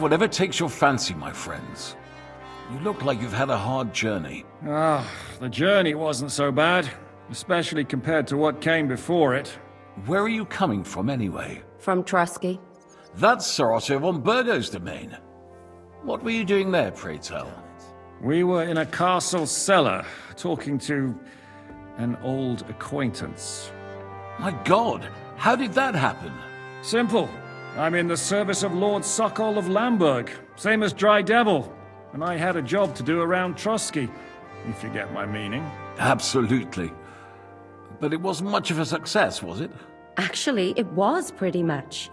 whatever takes your fancy, my friends. You look like you've had a hard journey. The journey wasn't so bad, especially compared to what came before it. Where are you coming from, anyway? From Trusky. That's Sir Otto von Burgo's domain. What were you doing there, pray tell? We were in a castle cellar, talking to an old acquaintance. My God, how did that happen? Simple. I'm in the service of Lord Sokol of Lamberg, same as Dry Devil, and I had a job to do around Trusky, if you get my meaning. Absolutely. But it wasn't much of a success, was it? Actually, it was pretty much.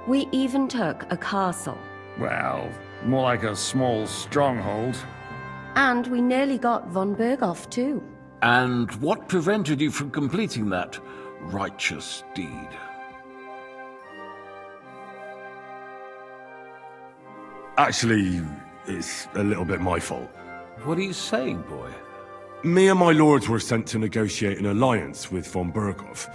We even took a castle. Well, more like a small stronghold. And we nearly got von Berghoff too. And what prevented you from completing that righteous deed? Actually, it's a little bit my fault. What are you saying, boy? Me and my lords were sent to negotiate an alliance with von Berghoff.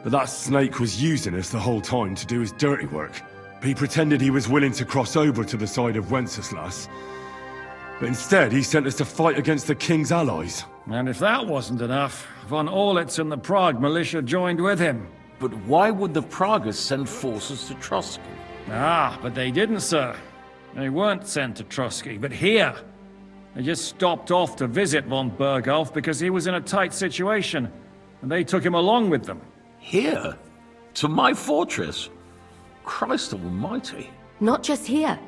But that snake was using us the whole time to do his dirty work. He pretended he was willing to cross over to the side of Wenceslas. But instead, he sent us to fight against the king's allies. And if that wasn't enough, von Orlitz and the Prague militia joined with him. But why would the Pragas send forces to Trusky? But they didn't, sir. They weren't sent to Trusky, but here. They just stopped off to visit von Berghoff because he was in a tight situation, and they took him along with them. Here? To my fortress? Christ almighty. Not just here,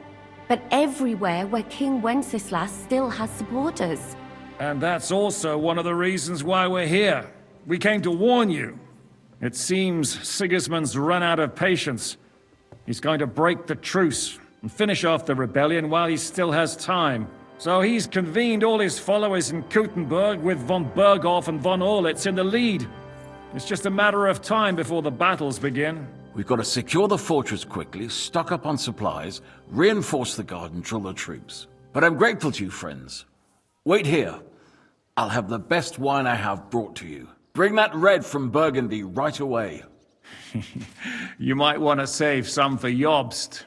but everywhere where King Wenceslas still has supporters. And that's also one of the reasons why we're here. We came to warn you. It seems Sigismund's run out of patience. He's going to break the truce and finish off the rebellion while he still has time. So he's convened all his followers in Kuttenberg with von Berghoff and von Orlitz in the lead. It's just a matter of time before the battles begin. We've got to secure the fortress quickly, stock up on supplies, reinforce the guard and drill the troops. But I'm grateful to you, friends. Wait here. I'll have the best wine I have brought to you. Bring that red from Burgundy right away. You might want to save some for Jobst.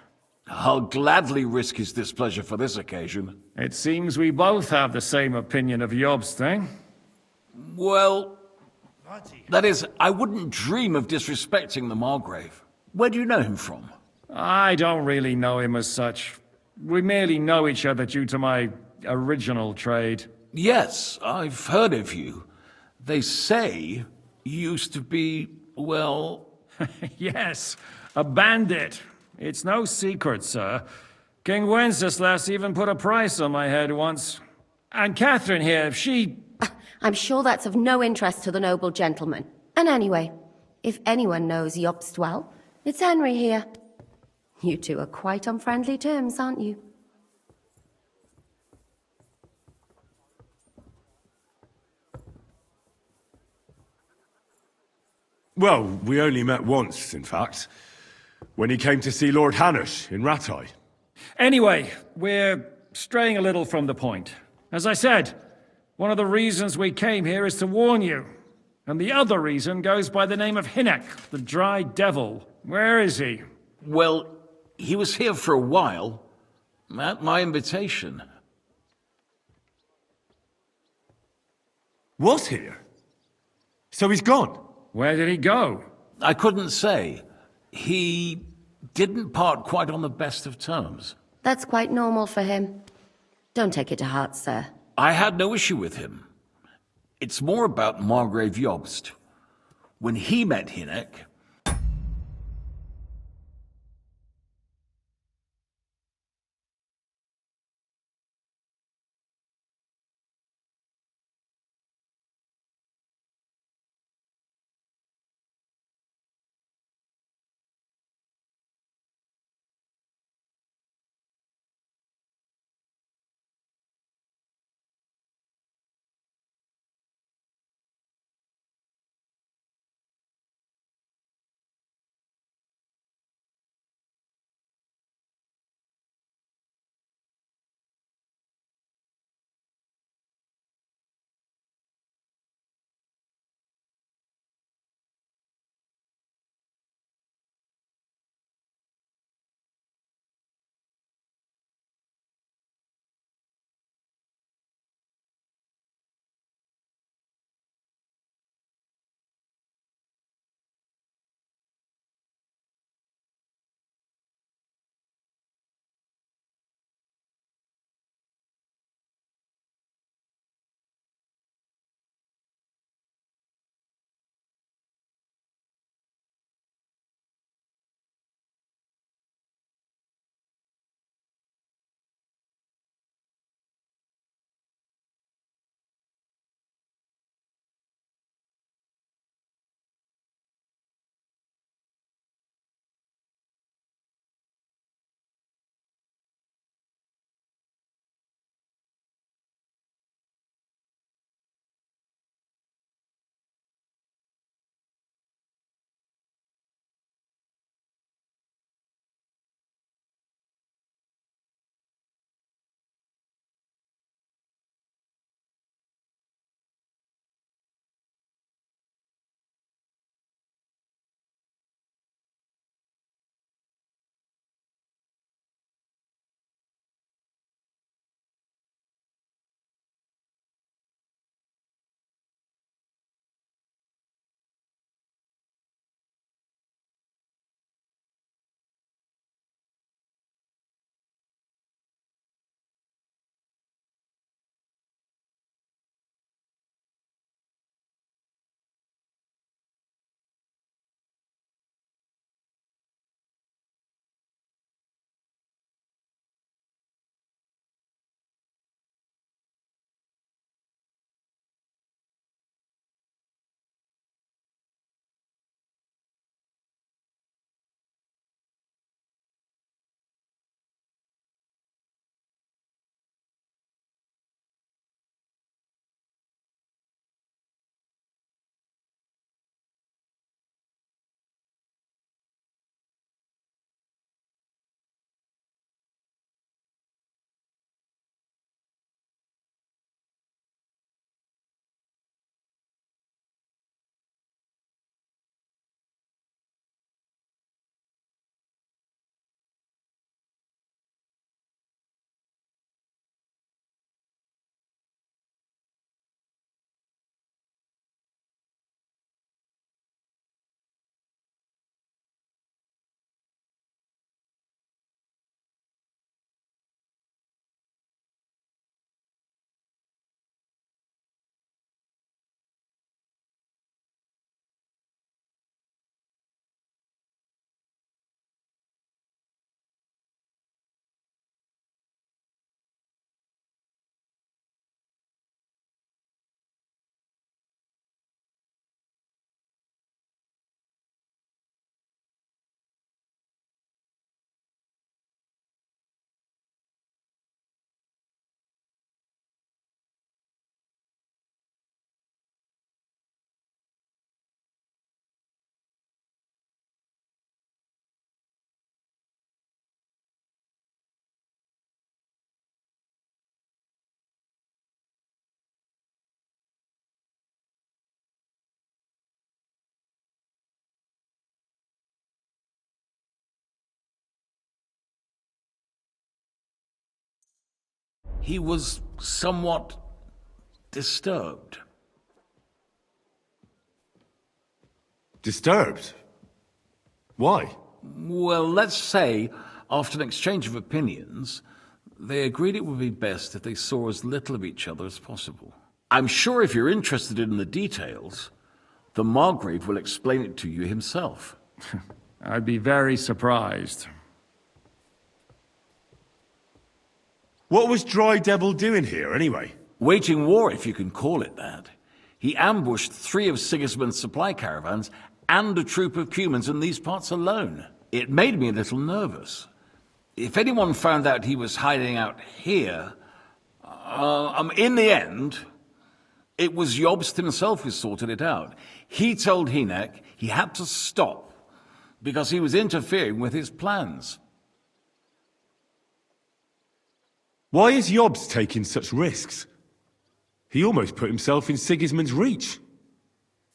I'll gladly risk his displeasure for this occasion. It seems we both have the same opinion of Jobst, eh? Well, that is, I wouldn't dream of disrespecting the Margrave. Where do you know him from? I don't really know him as such. We merely know each other due to my original trade. Yes, I've heard of you. They say you used to be, well... Yes, a bandit. It's no secret, sir. King Wenceslas even put a price on my head once. And Catherine here, she... I'm sure that's of no interest to the noble gentleman. And anyway, if anyone knows Jobst well, it's Henry here. You two are quite on friendly terms, aren't you? Well, we only met once, in fact. When he came to see Lord Hanush in Rattay. Anyway, we're straying a little from the point. As I said, one of the reasons we came here is to warn you. And the other reason goes by the name of Hynek, the Dry Devil. Where is he? Well, he was here for a while, at my invitation. Was here? So he's gone? Where did he go? I couldn't say. He didn't part quite on the best of terms. That's quite normal for him. Don't take it to heart, sir. I had no issue with him. It's more about Margrave Jobst. When he met Hynek, he was somewhat disturbed. Disturbed? Why? Well, let's say, after an exchange of opinions, they agreed it would be best if they saw as little of each other as possible. I'm sure if you're interested in the details, the Margrave will explain it to you himself. I'd be very surprised. What was Dry Devil doing here, anyway? Waging war, if you can call it that. He ambushed 3 of Sigismund's supply caravans and a troop of Cumans in these parts alone. It made me a little nervous. If anyone found out he was hiding out here, in the end, it was Jobst himself who sorted it out. He told Hynek he had to stop because he was interfering with his plans. Why is Jobst taking such risks? He almost put himself in Sigismund's reach.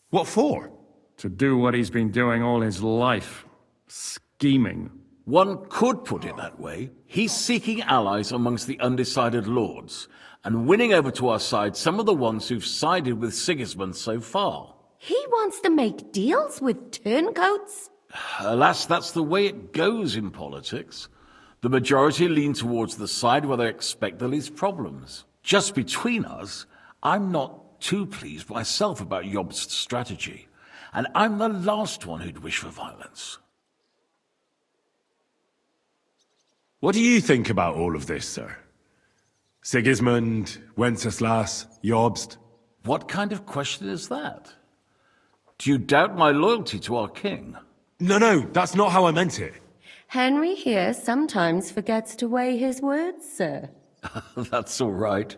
What for? To do what he's been doing all his life. Scheming. One could put it that way. He's seeking allies amongst the undecided lords, and winning over to our side some of the ones who've sided with Sigismund so far. He wants to make deals with turncoats? Alas, that's the way it goes in politics. The majority lean towards the side where they expect the least problems. Just between us, I'm not too pleased myself about Jobst's strategy, and I'm the last one who'd wish for violence. What do you think about all of this, sir? Sigismund, Wenceslas, Jobst? What kind of question is that? Do you doubt my loyalty to our king? No, that's not how I meant it. Henry here sometimes forgets to weigh his words, sir. That's all right.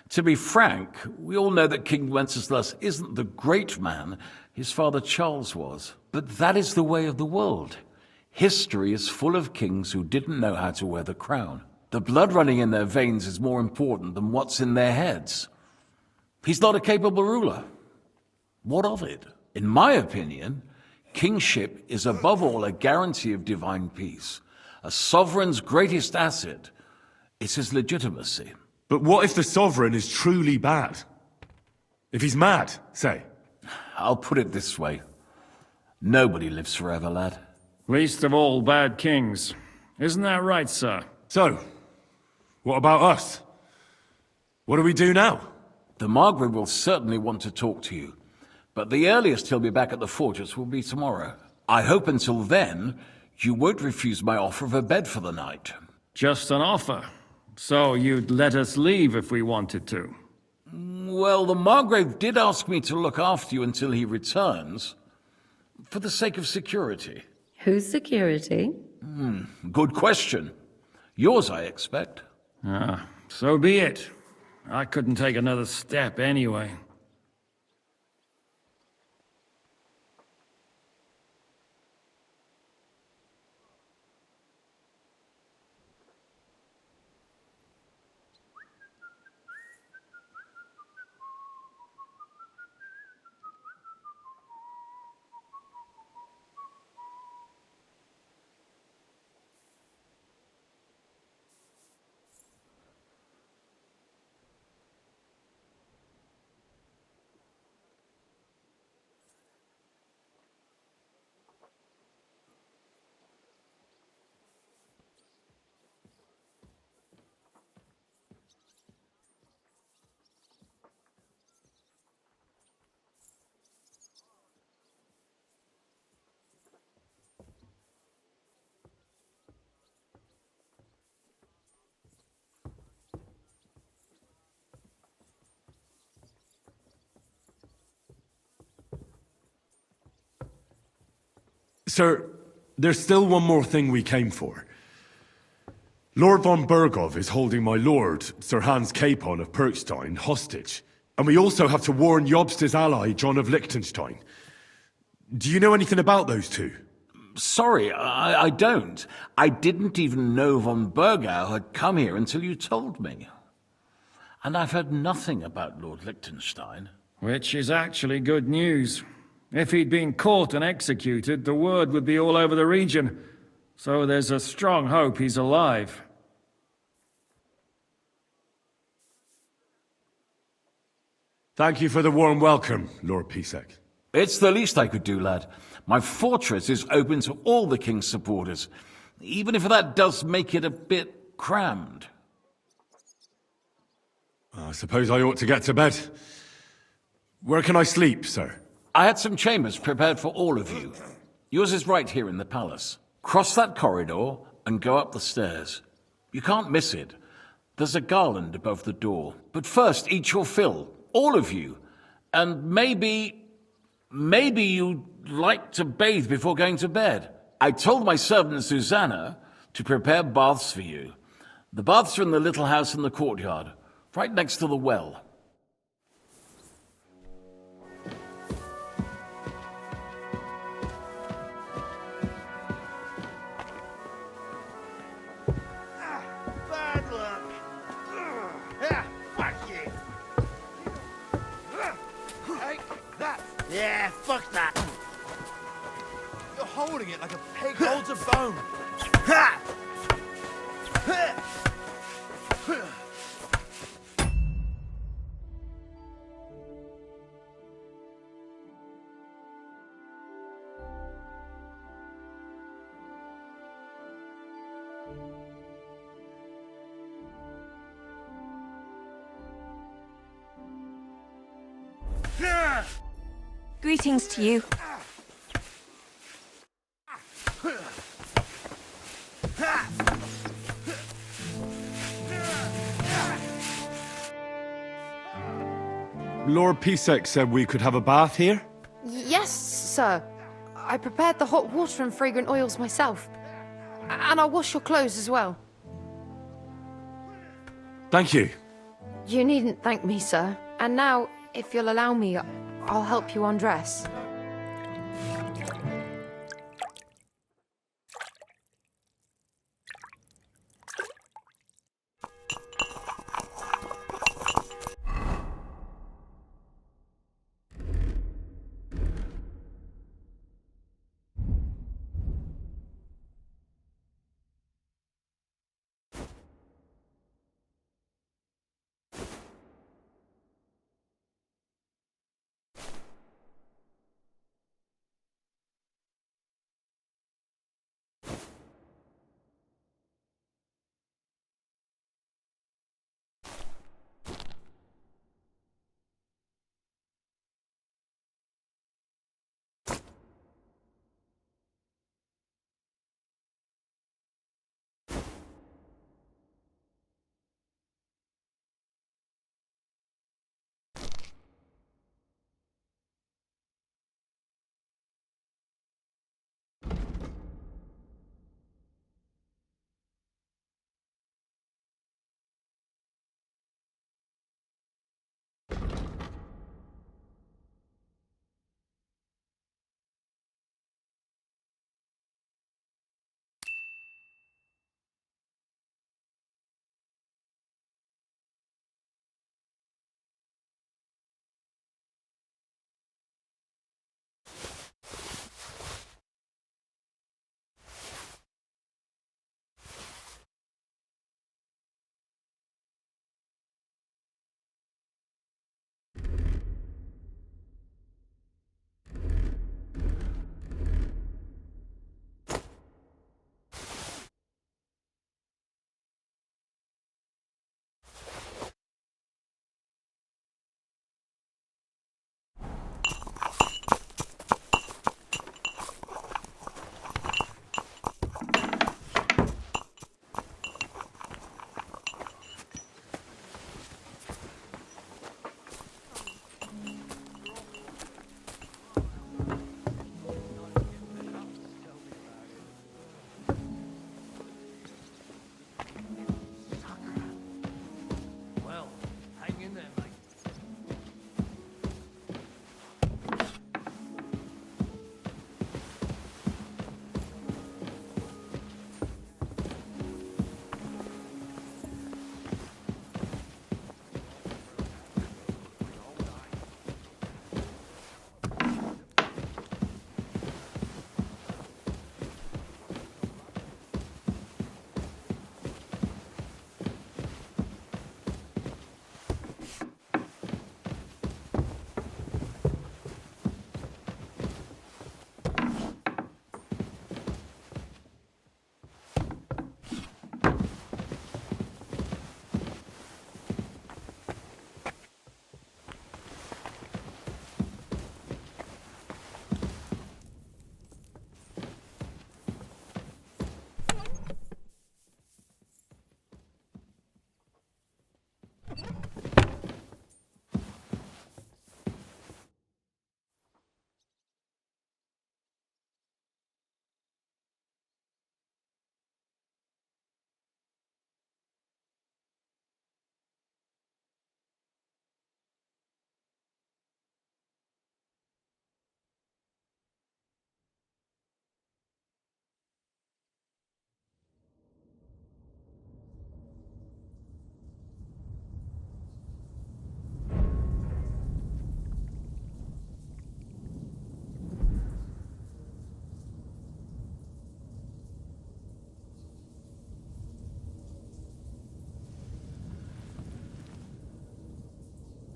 To be frank, we all know that King Wenceslas isn't the great man his father Charles was. But that is the way of the world. History is full of kings who didn't know how to wear the crown. The blood running in their veins is more important than what's in their heads. He's not a capable ruler. What of it? In my opinion, kingship is above all a guarantee of divine peace. A sovereign's greatest asset is his legitimacy. But what if the sovereign is truly bad? If he's mad, say? I'll put it this way. Nobody lives forever, lad. Least of all bad kings. Isn't that right, sir? So, what about us? What do we do now? The Margrave will certainly want to talk to you, but the earliest he'll be back at the fortress will be tomorrow. I hope until then, you won't refuse my offer of a bed for the night. Just an offer. So you'd let us leave if we wanted to? Well, the Margrave did ask me to look after you until he returns, for the sake of security. Whose security? Good question. Yours, I expect. So be it. I couldn't take another step anyway. Sir, there's still one more thing we came for. Lord von Bergov is holding my lord, Sir Hans Capon of Perkstein, hostage. And we also have to warn Jobst's ally, John of Liechtenstein. Do you know anything about those two? Sorry, I don't. I didn't even know von Bergau had come here until you told me. And I've heard nothing about Lord Liechtenstein. Which is actually good news. If he'd been caught and executed, the word would be all over the region. So there's a strong hope he's alive. Thank you for the warm welcome, Lord Pisek. It's the least I could do, lad. My fortress is open to all the king's supporters, even if that does make it a bit crammed. I suppose I ought to get to bed. Where can I sleep, sir? I had some chambers prepared for all of you. Yours is right here in the palace. Cross that corridor and go up the stairs. You can't miss it. There's a garland above the door. But first, eat your fill, all of you. And maybe you'd like to bathe before going to bed. I told my servant Susanna to prepare baths for you. The baths are in the little house in the courtyard, right next to the well. Bad luck. Yeah, fuck you. Hey, that. Yeah, fuck that. You're holding it like a pig holds a bone. Ha! Greetings to you. Lord Pisek said we could have a bath here? Yes, sir. I prepared the hot water and fragrant oils myself. And I'll wash your clothes as well. Thank you. You needn't thank me, sir. And now, if you'll allow me, I'll help you undress.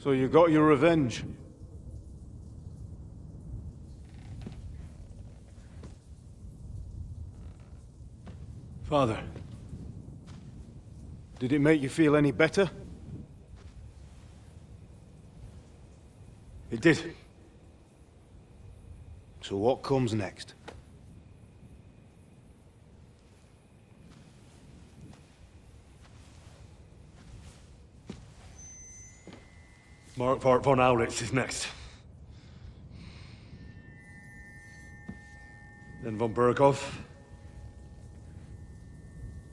So you got your revenge. Father, did it make you feel any better? It did. So what comes next? Mark von Aulitz is next. Then von Burgov.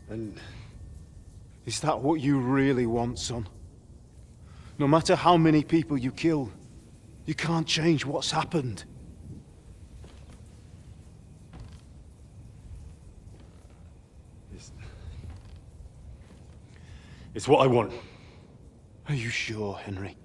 And is that what you really want, son? No matter how many people you kill, you can't change what's happened. It's what I want. Are you sure, Henry?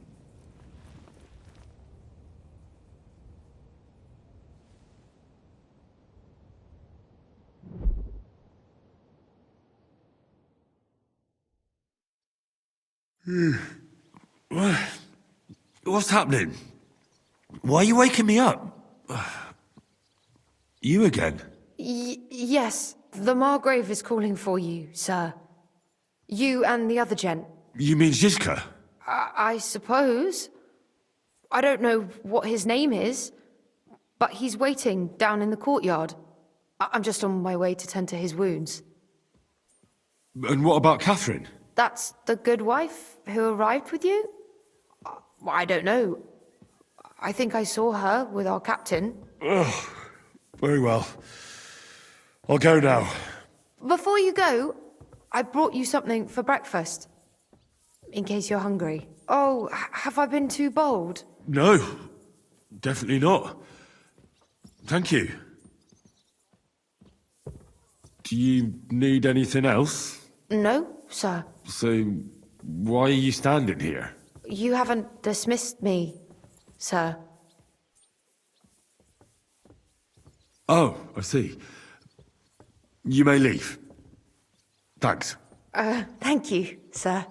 What's happening? Why are you waking me up? You again? Yes, the Margrave is calling for you, sir. You and the other gent. You mean Zizka? I suppose. I don't know what his name is, but he's waiting down in the courtyard. I'm just on my way to tend to his wounds. And what about Catherine? That's the good wife who arrived with you? I don't know. I think I saw her with our captain. Oh, very well. I'll go now. Before you go, I brought you something for breakfast. In case you're hungry. Oh, have I been too bold? No, definitely not. Thank you. Do you need anything else? No, sir. So, why are you standing here? You haven't dismissed me, sir. Oh, I see. You may leave. Thanks. Thank you, sir.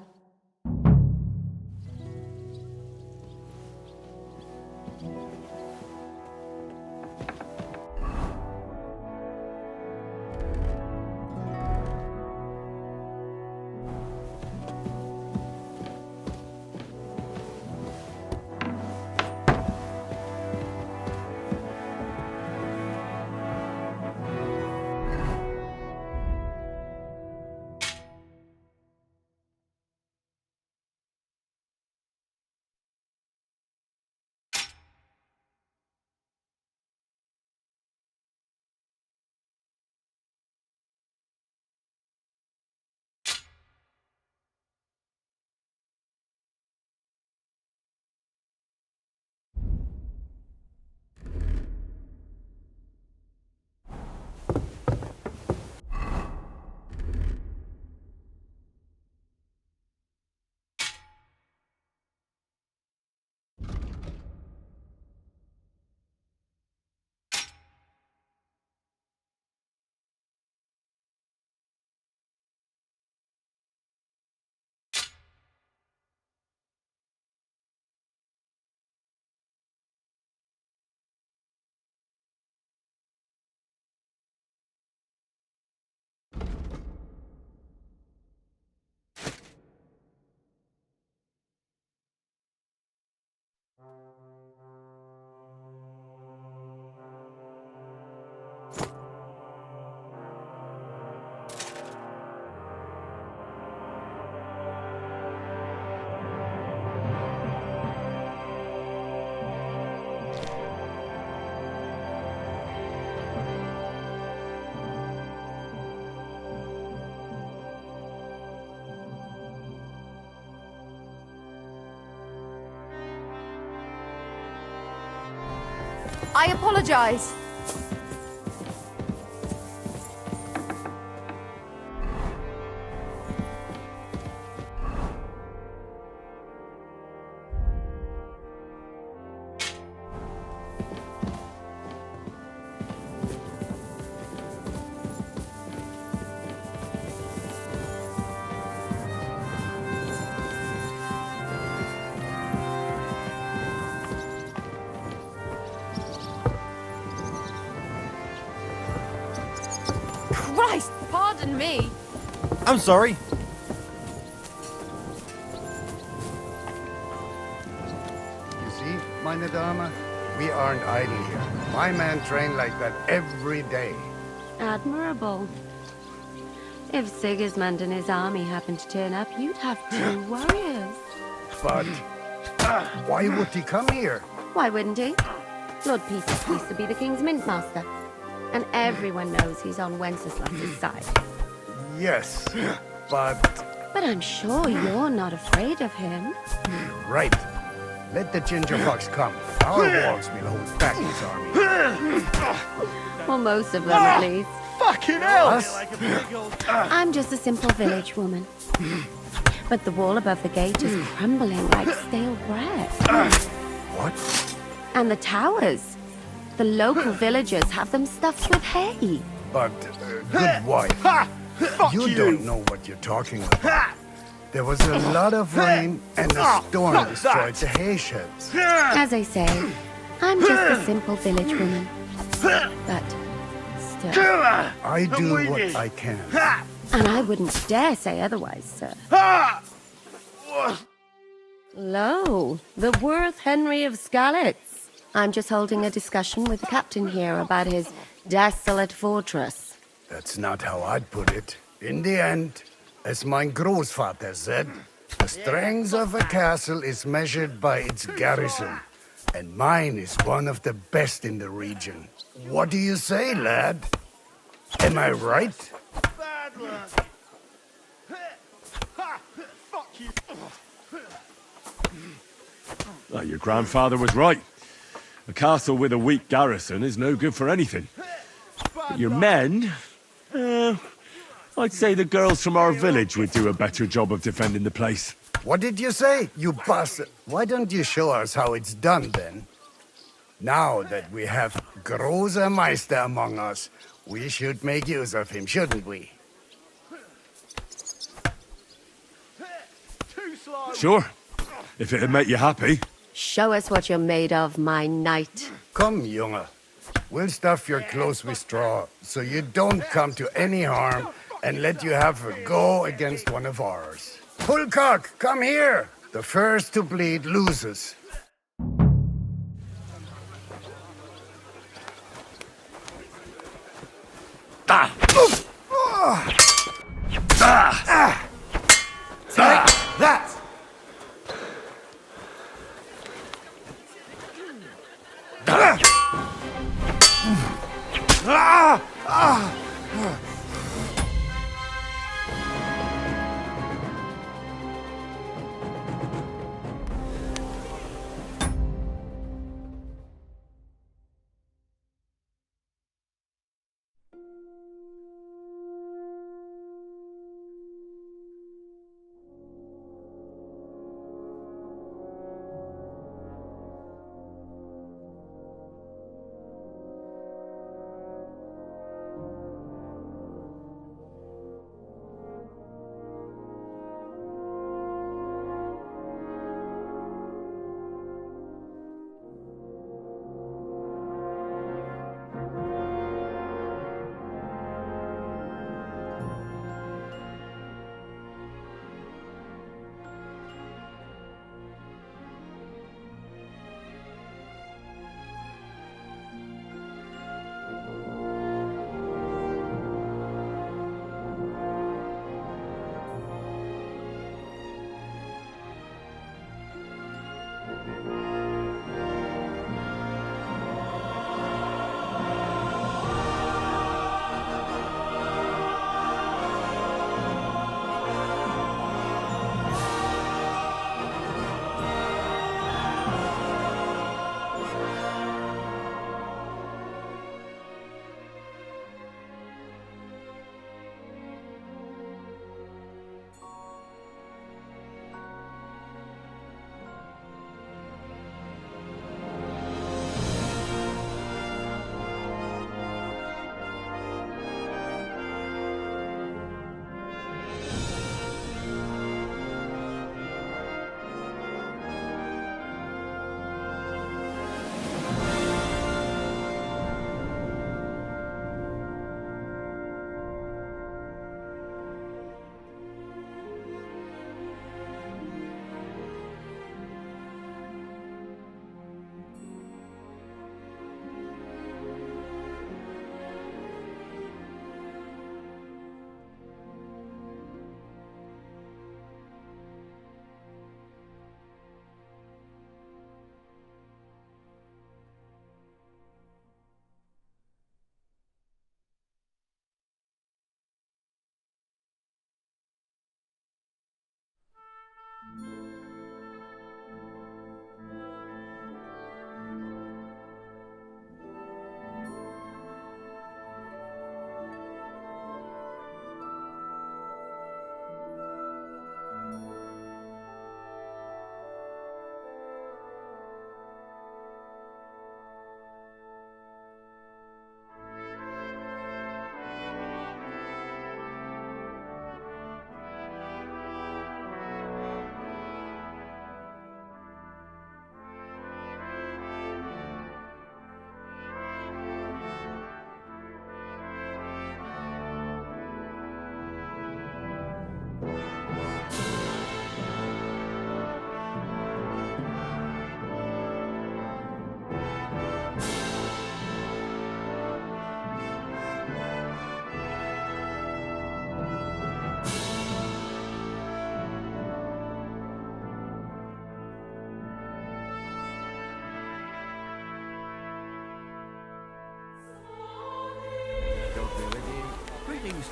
I apologize. threaten me. I'm sorry. You see, meine Dame, we aren't idle here. My men train like that every day. Admirable. If Sigismund and his army happened to turn up, you'd have 2 warriors. But why would he come here? Why wouldn't he? Lord Peter used to be the king's mint master. And everyone knows he's on Wenceslas's side. Yes, but... But I'm sure you're not afraid of him. Right. Let the ginger fox come. Our walls will hold back his army. Well, most of them at least. Fucking hell! Us? I'm just a simple village woman. But the wall above the gate is crumbling like stale bread. What? And the towers. The local villagers have them stuffed with hay. But, good wife, you don't know what you're talking about. There was a lot of rain and a storm destroyed the hay sheds. As I say, I'm just a simple village woman. But still. I do what I can. And I wouldn't dare say otherwise, sir. Lo, the worth Henry of Skalitz. I'm just holding a discussion with the captain here about his desolate fortress. That's not how I'd put it. In the end, as my Großvater said, the strength of a castle is measured by its garrison. And mine is one of the best in the region. What do you say, lad? Am I right? Bad luck. Fuck you. Your grandfather was right. A castle with a weak garrison is no good for anything. But your men... I'd say the girls from our village would do a better job of defending the place. What did you say, you bastard? Why don't you show us how it's done, then? Now that we have Großer Meister among us, we should make use of him, shouldn't we? Too slow. Sure, if it'd make you happy. Show us what you're made of, my knight. Come, Junge. We'll stuff your clothes with straw, so you don't come to any harm, and let you have a go against one of ours. Pulcock, come here! The first to bleed loses. That!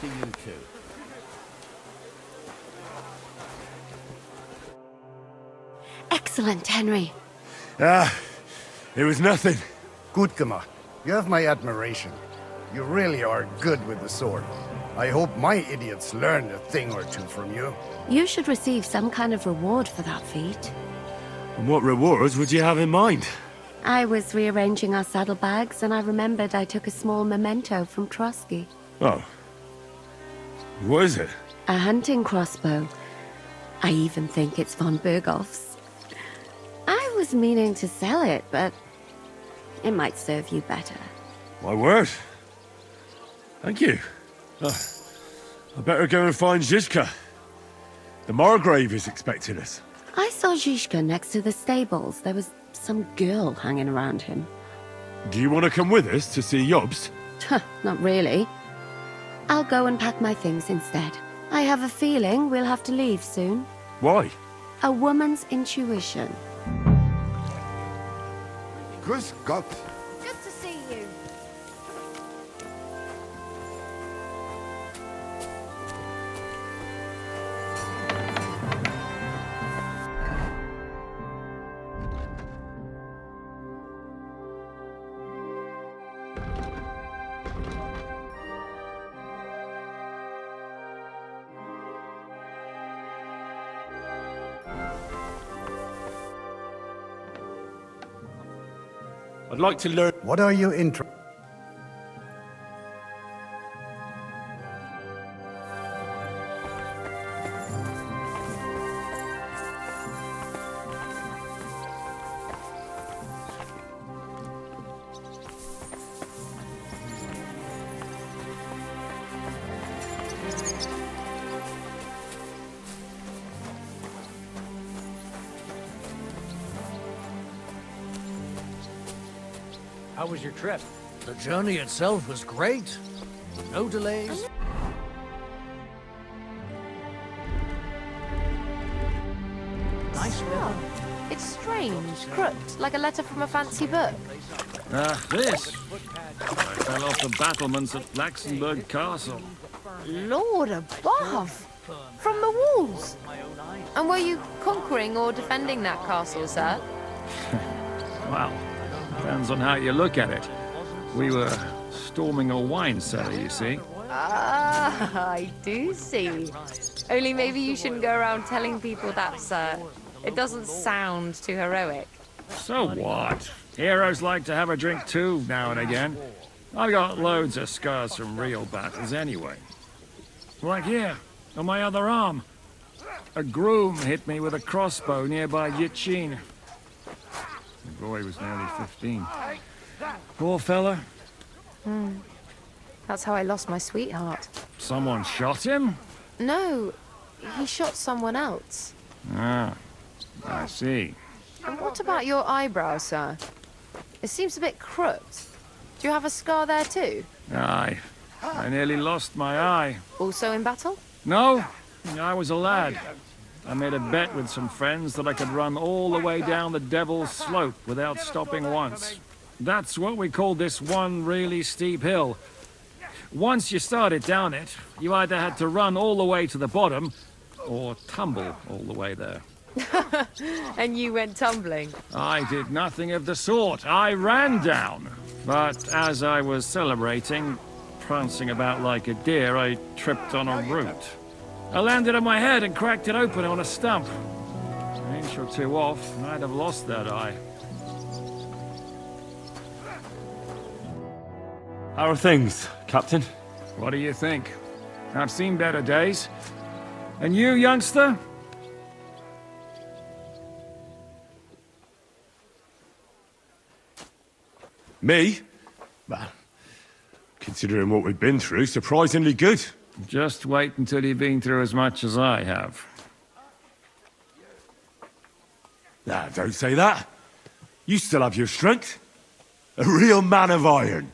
after you two. Excellent, Henry. It was nothing. Good, Gama. You have my admiration. You really are good with the sword. I hope my idiots learned a thing or two from you. You should receive some kind of reward for that feat. And what rewards would you have in mind? I was rearranging our saddlebags, and I remembered I took a small memento from Trotsky. Oh. What is it? A hunting crossbow. I even think it's von Berghoff's. I was meaning to sell it, but it might serve you better. My word. Thank you. I better go and find Zizka. The Margrave is expecting us. I saw Zizka next to the stables. There was some girl hanging around him. Do you want to come with us to see Jobst? Not really. I'll go and pack my things instead. I have a feeling we'll have to leave soon. Why? A woman's intuition. Grüß Gott. Good to see you. I'd like to learn... What are you interested? How was your trip? The journey itself was great. No delays. Nice weather. It's strange, crooked, like a letter from a fancy book. This. I fell off the battlements at Laxenburg Castle. Lord above! From the walls! And were you conquering or defending that castle, sir? Well, depends on how you look at it. We were storming a wine cellar, you see. Ah, I do see. Only maybe you shouldn't go around telling people that, sir. It doesn't sound too heroic. So what? Heroes like to have a drink too, now and again. I've got loads of scars from real battles anyway. Like here, on my other arm. A groom hit me with a crossbow nearby Yitchin. The boy was nearly 15. Poor fella. That's how I lost my sweetheart. Someone shot him? No, he shot someone else. Ah, I see. And what about your eyebrow, sir? It seems a bit crooked. Do you have a scar there too? Aye. I nearly lost my eye. Also in battle? No, I was a lad. I made a bet with some friends that I could run all the way down the Devil's Slope without stopping once. That's what we called this one really steep hill. Once you started down it, you either had to run all the way to the bottom, or tumble all the way there. And you went tumbling? I did nothing of the sort. I ran down. But as I was celebrating, prancing about like a deer, I tripped on a root. I landed on my head and cracked it open on a stump. An inch or two off, and I'd have lost that eye. How are things, Captain? What do you think? I've seen better days. And you, youngster? Me? Well, considering what we've been through, surprisingly good. Just wait until you've been through as much as I have. Nah, don't say that. You still have your strength. A real man of iron.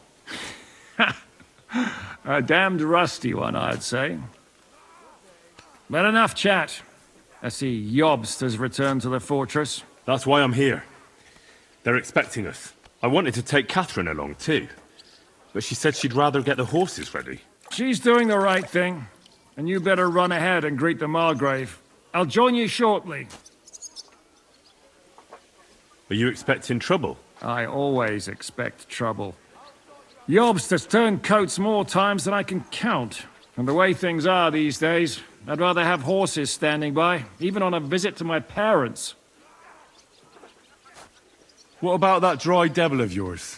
A damned rusty one, I'd say. But enough chat. I see Jobst has returned to the fortress. That's why I'm here. They're expecting us. I wanted to take Catherine along too, but she said she'd rather get the horses ready. She's doing the right thing, and you better run ahead and greet the Margrave. I'll join you shortly. Are you expecting trouble? I always expect trouble. Jobst has turned coats more times than I can count. And the way things are these days, I'd rather have horses standing by, even on a visit to my parents. What about that dry devil of yours?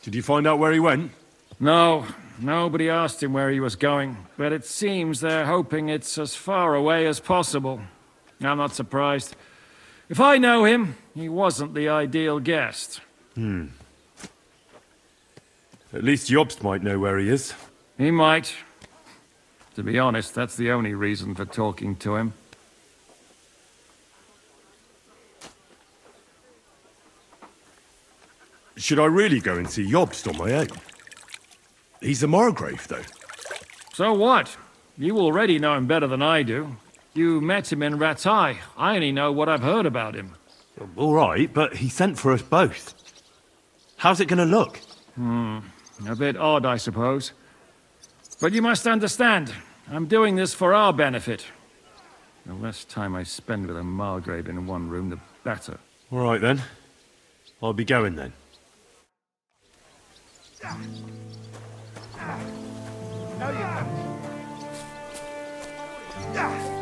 Did you find out where he went? No, nobody asked him where he was going, but it seems they're hoping it's as far away as possible. I'm not surprised. If I know him, he wasn't the ideal guest. At least Jobst might know where he is. He might. To be honest, that's the only reason for talking to him. Should I really go and see Jobst on my own? He's a Margrave, though. So what? You already know him better than I do. You met him in Ratai. I only know what I've heard about him. All right, but he sent for us both. How's it gonna look? A bit odd, I suppose. But you must understand, I'm doing this for our benefit. The less time I spend with a Margrave in one room, the better. All right, then. I'll be going, then. No, you don't.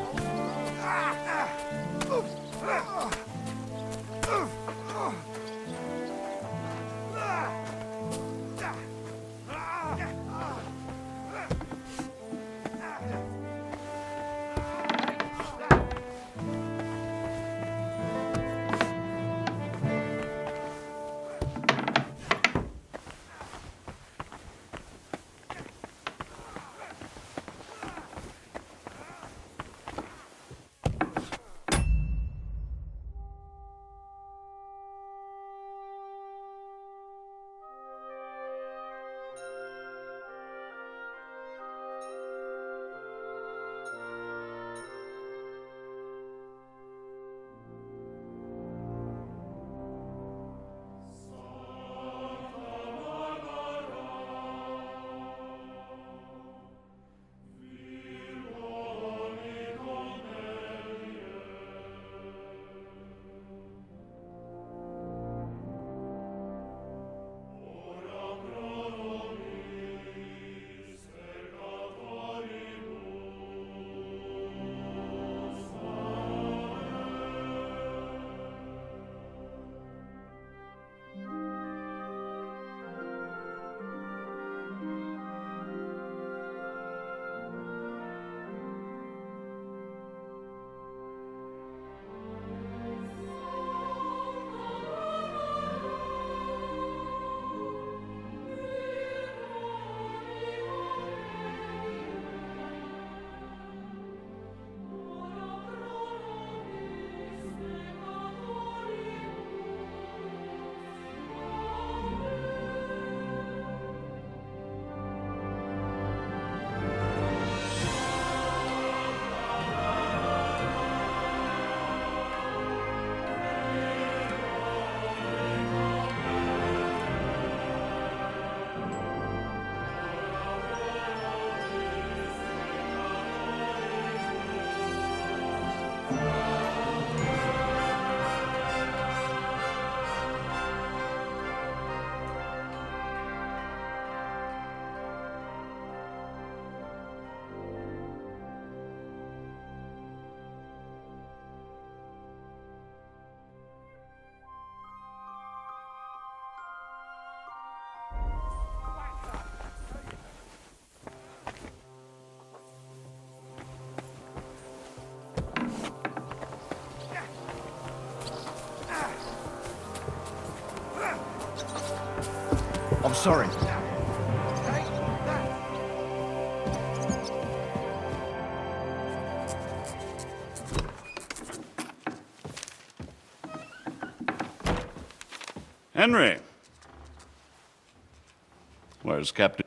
I'm sorry. Henry! Where's Captain?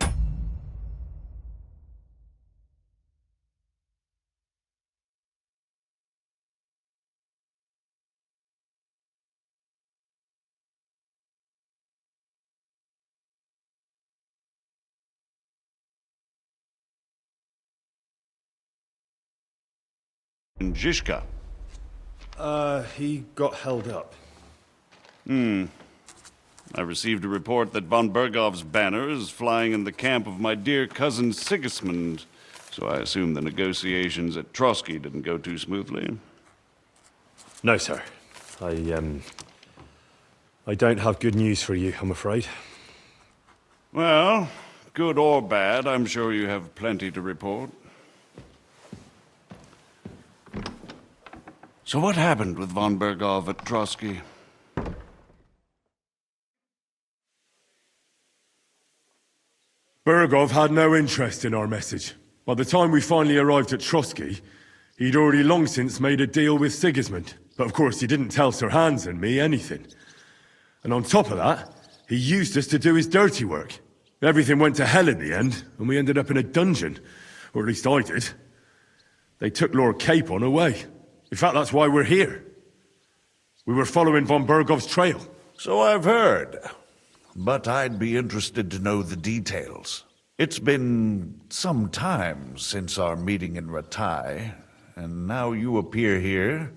Zizka? He got held up. I received a report that von Bergov's banner is flying in the camp of my dear cousin Sigismund, so I assume the negotiations at Trotsky didn't go too smoothly. No, sir. I don't have good news for you, I'm afraid. Well, good or bad, I'm sure you have plenty to report. So what happened with von Bergov at Trotsky? Bergov had no interest in our message. By the time we finally arrived at Trotsky, he'd already long since made a deal with Sigismund. But of course, he didn't tell Sir Hans and me anything. And on top of that, he used us to do his dirty work. Everything went to hell in the end, and we ended up in a dungeon. Or at least I did. They took Lord Capon away. In fact, that's why we're here. We were following von Bergov's trail. So I've heard. But I'd be interested to know the details. It's been some time since our meeting in Ratai, and now you appear here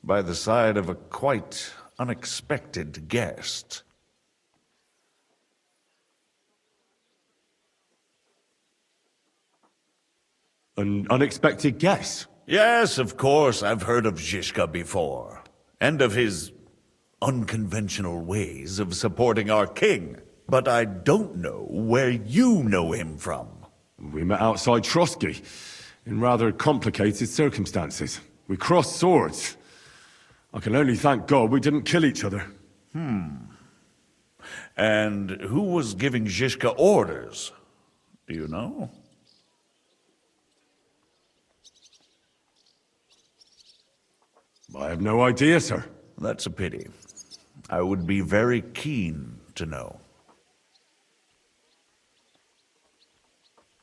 by the side of a quite unexpected guest. An unexpected guest? Yes, of course, I've heard of Zizka before, and of his unconventional ways of supporting our king. But I don't know where you know him from. We met outside Trotsky, in rather complicated circumstances. We crossed swords. I can only thank God we didn't kill each other. And who was giving Zizka orders? Do you know? I have no idea, sir. That's a pity. I would be very keen to know.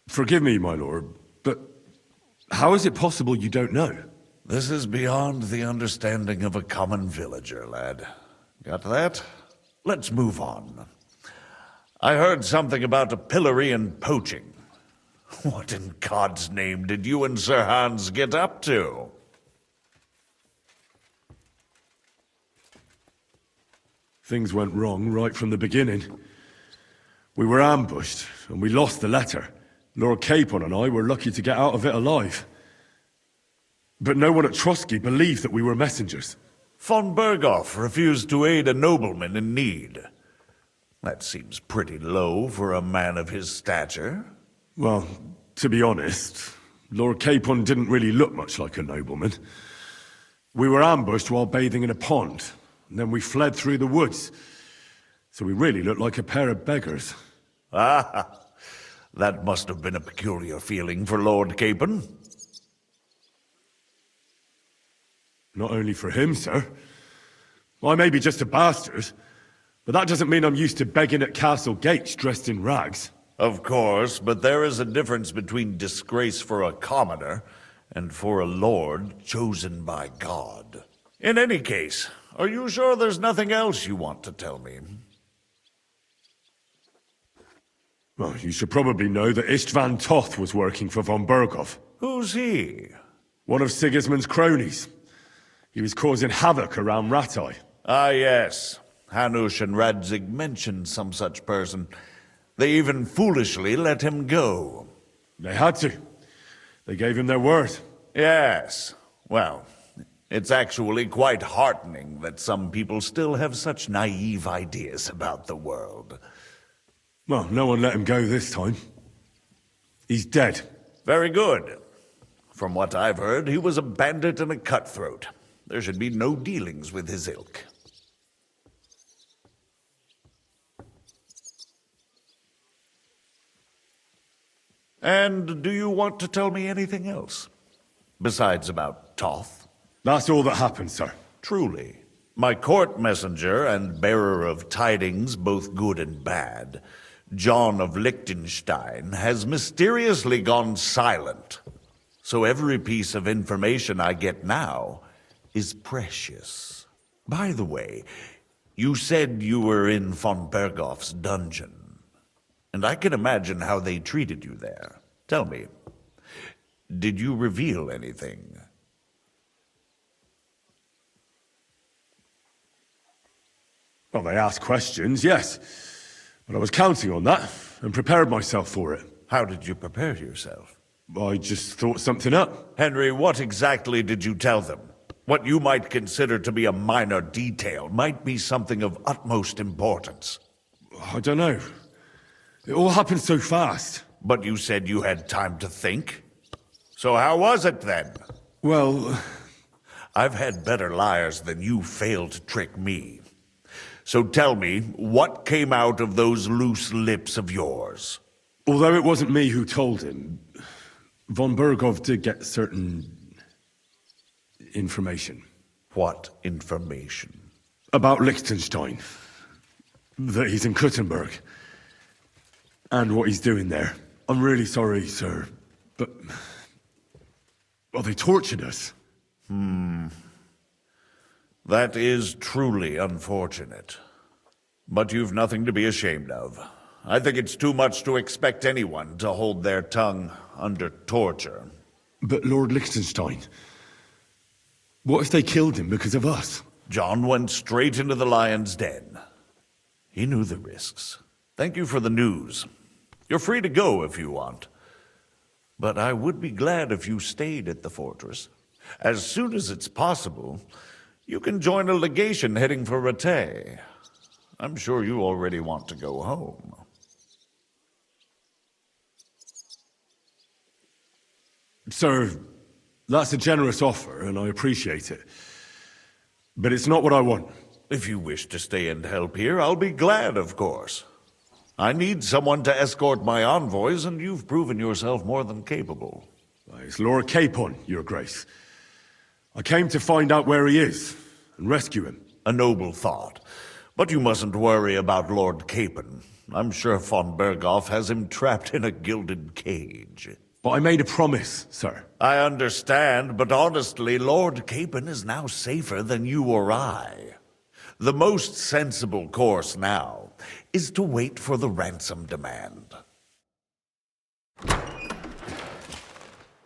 Forgive me, my lord, but how is it possible you don't know? This is beyond the understanding of a common villager, lad. Got that? Let's move on. I heard something about a pillory and poaching. What in God's name did you and Sir Hans get up to? Things went wrong right from the beginning. We were ambushed, and we lost the letter. Lord Capon and I were lucky to get out of it alive. But no one at Trotsky believed that we were messengers. Von Bergov refused to aid a nobleman in need. That seems pretty low for a man of his stature. Well, to be honest, Lord Capon didn't really look much like a nobleman. We were ambushed while bathing in a pond, and then we fled through the woods. So we really looked like a pair of beggars. Ah, that must have been a peculiar feeling for Lord Capon. Not only for him, sir. I may be just a bastard, but that doesn't mean I'm used to begging at castle gates dressed in rags. Of course, but there is a difference between disgrace for a commoner and for a lord chosen by God. In any case, are you sure there's nothing else you want to tell me? Well, you should probably know that Istvan Toth was working for von Bergov. Who's he? One of Sigismund's cronies. He was causing havoc around Ratai. Ah, yes. Hanush and Radzig mentioned some such person. They even foolishly let him go. They had to. They gave him their word. Yes. Well, it's actually quite heartening that some people still have such naive ideas about the world. Well, no one let him go this time. He's dead. Very good. From what I've heard, he was a bandit and a cutthroat. There should be no dealings with his ilk. And do you want to tell me anything else? Besides about Toth? That's all that happened, sir. Truly. My court messenger and bearer of tidings, both good and bad, John of Liechtenstein, has mysteriously gone silent. So every piece of information I get now is precious. By the way, you said you were in von Bergov's dungeon. And I can imagine how they treated you there. Tell me, did you reveal anything? Well, they asked questions, yes. But I was counting on that, and prepared myself for it. How did you prepare yourself? I just thought something up. Henry, what exactly did you tell them? What you might consider to be a minor detail might be something of utmost importance. I don't know. It all happened so fast. But you said you had time to think. So how was it then? Well, I've had better liars than you fail to trick me. So tell me, what came out of those loose lips of yours? although it wasn't me who told him, von Berghoff did get certain information. What information? About Liechtenstein. That he's in Kuttenberg. And what he's doing there. I'm really sorry, sir, but... well, they tortured us. That is truly unfortunate. But you've nothing to be ashamed of. I think it's too much to expect anyone to hold their tongue under torture. But Lord Liechtenstein... what if they killed him because of us? John went straight into the lion's den. He knew the risks. Thank you for the news. You're free to go if you want. But I would be glad if you stayed at the fortress. As soon as it's possible, you can join a legation heading for Rattay. I'm sure you already want to go home. Sir, that's a generous offer, and I appreciate it. But it's not what I want. If you wish to stay and help here, I'll be glad, of course. I need someone to escort my envoys, and you've proven yourself more than capable. It's Lord Capon, Your Grace. I came to find out where he is, and rescue him. A noble thought. But you mustn't worry about Lord Capon. I'm sure von Berghoff has him trapped in a gilded cage. But I made a promise, sir. I understand, but honestly, Lord Capon is now safer than you or I. The most sensible course now is to wait for the ransom demand.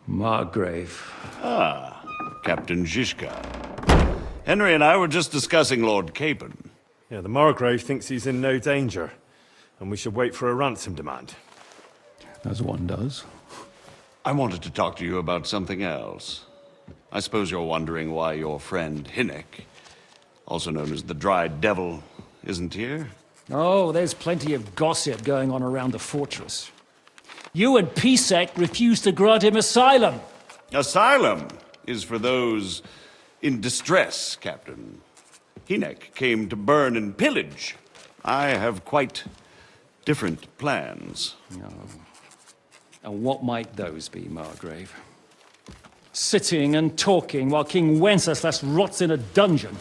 Margrave. Ah, Captain Zizka. Henry and I were just discussing Lord Capon. Yeah, the Margrave thinks he's in no danger, and we should wait for a ransom demand. As one does. I wanted to talk to you about something else. I suppose you're wondering why your friend Hinnek, also known as the Dried Devil, isn't here? Oh, there's plenty of gossip going on around the fortress. You and Pisek refused to grant him asylum. Asylum is for those in distress, Captain. Hinnek came to burn and pillage. I have quite different plans. Oh. And what might those be, Margrave? Sitting and talking while King Wenceslas rots in a dungeon.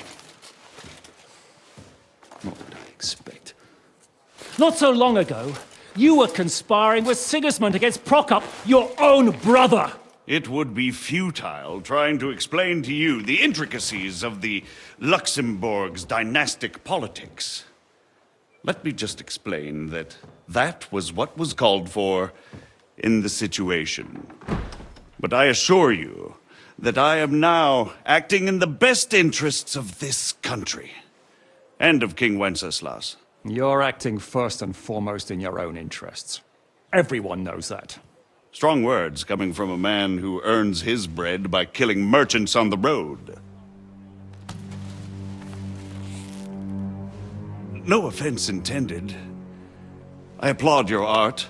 What would I expect? Not so long ago, you were conspiring with Sigismund against Prokop, your own brother! It would be futile trying to explain to you the intricacies of the Luxembourg's dynastic politics. Let me just explain that that was what was called for in the situation. But I assure you that I am now acting in the best interests of this country and of King Wenceslas. You're acting first and foremost in your own interests. Everyone knows that. Strong words coming from a man who earns his bread by killing merchants on the road. No offense intended. I applaud your art.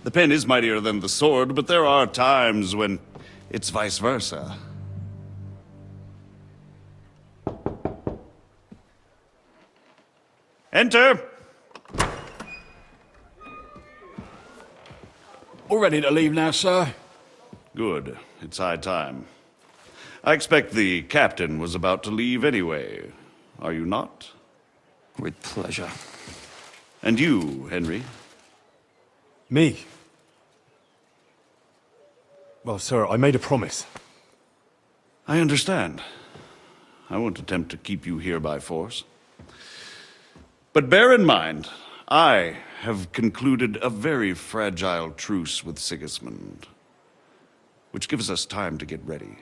The pen is mightier than the sword, but there are times when it's vice versa. Enter! All ready to leave now, sir? Good. It's high time. I expect the captain was about to leave anyway. Are you not? With pleasure. And you, Henry? Me? Well, sir, I made a promise. I understand. I won't attempt to keep you here by force. But bear in mind, I have concluded a very fragile truce with Sigismund, which gives us time to get ready.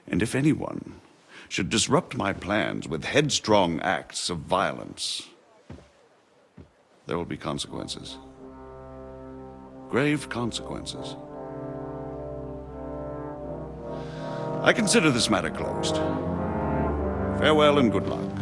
And if anyone should disrupt my plans with headstrong acts of violence, there will be consequences. Grave consequences. I consider this matter closed. Farewell and good luck.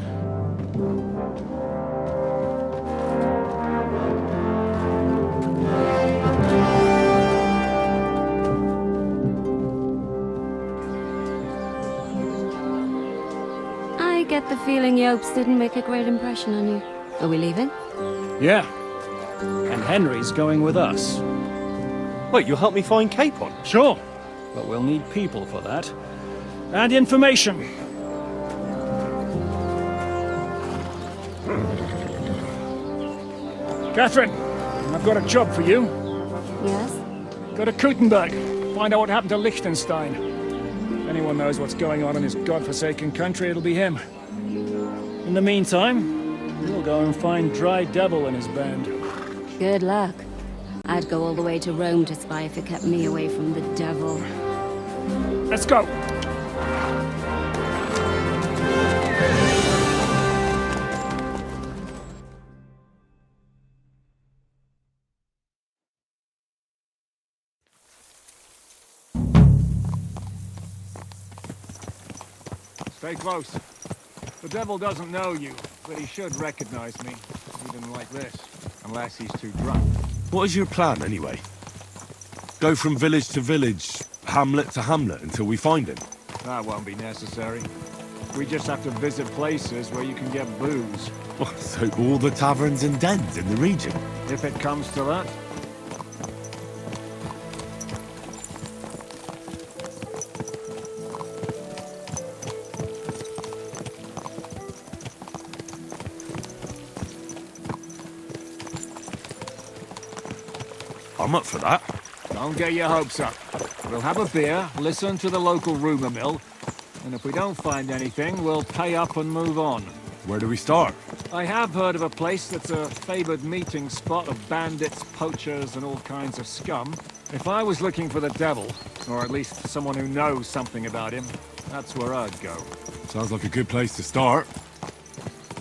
I get the feeling Yopes didn't make a great impression on you. Are we leaving? Yeah. And Henry's going with us. Wait, you'll help me find Capon? Sure. But we'll need people for that. And information. Catherine, I've got a job for you. Yes? Go to Kuttenberg. Find out what happened to Liechtenstein. If anyone knows what's going on in his godforsaken country, it'll be him. In the meantime, we'll go and find Dry Devil and his band. Good luck. I'd go all the way to Rome to spy if it kept me away from the devil. Let's go! Stay close. The devil doesn't know you, but he should recognize me. Even like this. Unless he's too drunk. What is your plan, anyway? Go from village to village, hamlet to hamlet, until we find him? That won't be necessary. We just have to visit places where you can get booze. Oh, so all the taverns and dens in the region? If it comes to that. I'm up for that. Don't get your hopes up. We'll have a beer, listen to the local rumor mill, and if we don't find anything, we'll pay up and move on. Where do we start? I have heard of a place that's a favored meeting spot of bandits, poachers, and all kinds of scum. If I was looking for the devil, or at least someone who knows something about him, that's where I'd go. Sounds like a good place to start.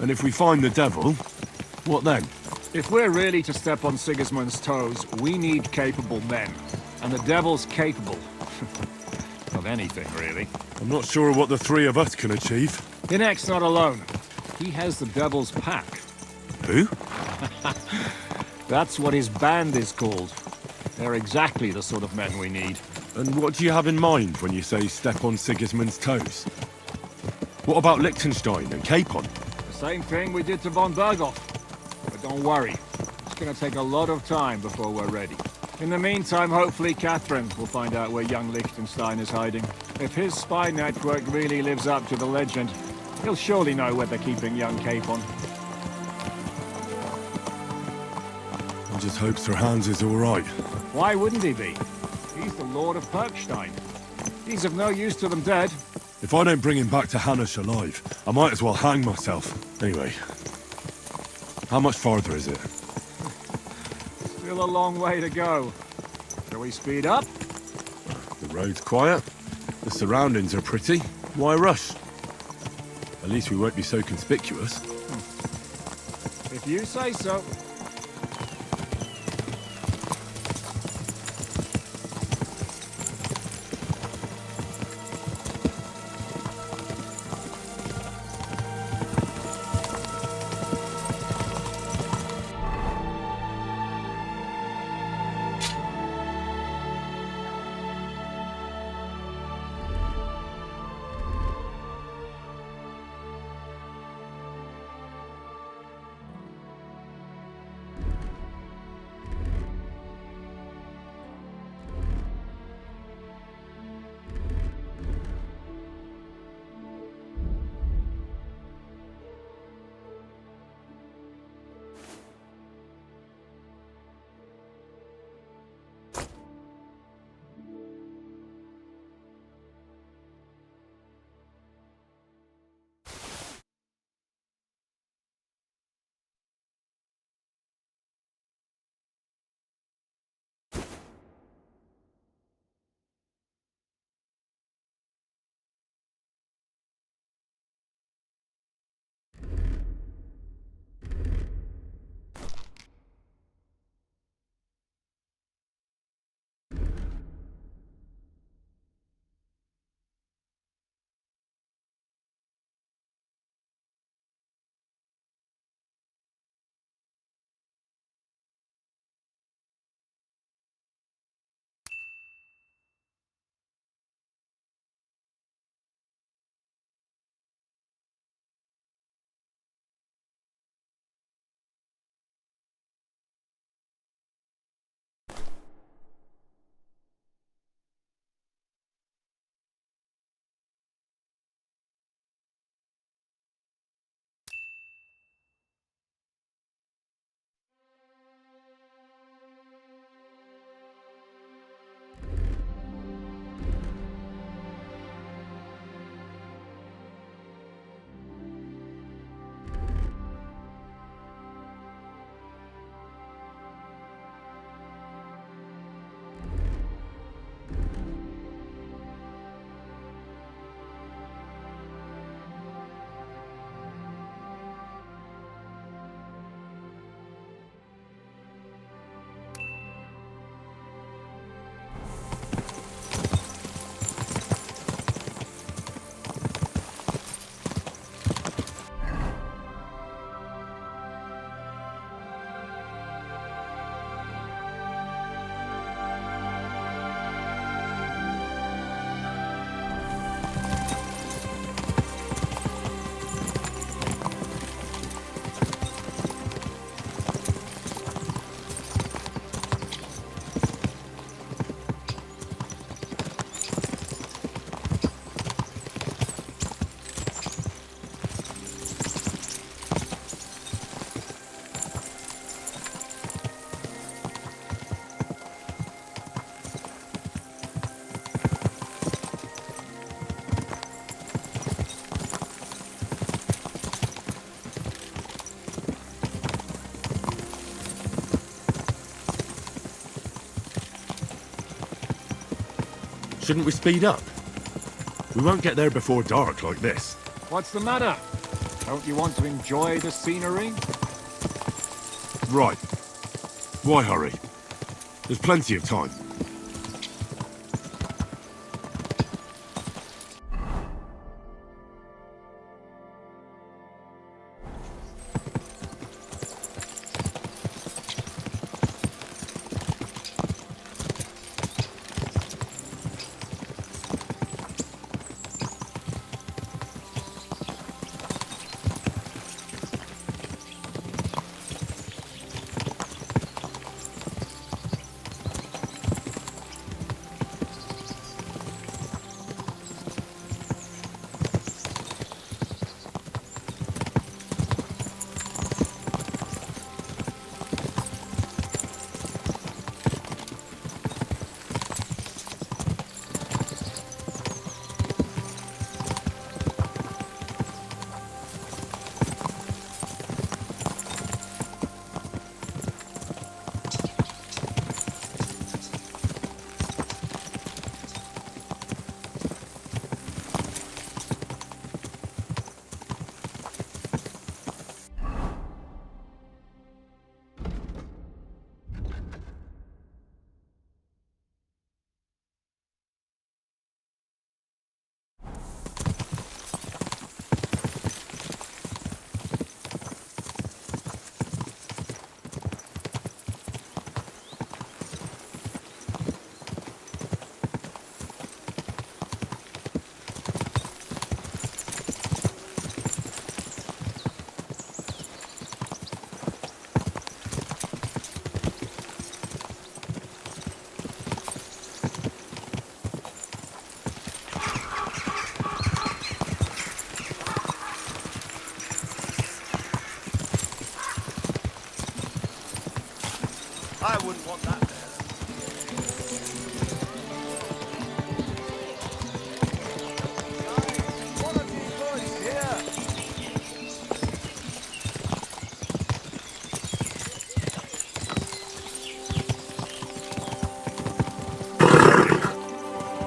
And if we find the devil, what then? If we're really to step on Sigismund's toes, we need capable men. And the devil's capable. Of anything, really. I'm not sure what the three of us can achieve. Inek's not alone. He has the devil's pack. Who? That's what his band is called. They're exactly the sort of men we need. And what do you have in mind when you say step on Sigismund's toes? What about Liechtenstein and Capon? The same thing we did to von Berghoff. But don't worry. It's gonna take a lot of time before we're ready. In the meantime, hopefully Catherine will find out where young Liechtenstein is hiding. If his spy network really lives up to the legend, he'll surely know where they're keeping young Capon. I just hope Sir Hans is all right. Why wouldn't he be? He's the Lord of Perkstein. He's of no use to them dead. If I don't bring him back to Hanush alive, I might as well hang myself. Anyway, how much farther is it? Still a long way to go. Shall we speed up? The road's quiet. The surroundings are pretty. Why rush? At least we won't be so conspicuous. If you say so. Shouldn't we speed up? We won't get there before dark like this. What's the matter? Don't you want to enjoy the scenery? Right. Why hurry? There's plenty of time. I wouldn't want that there. One of you boys here.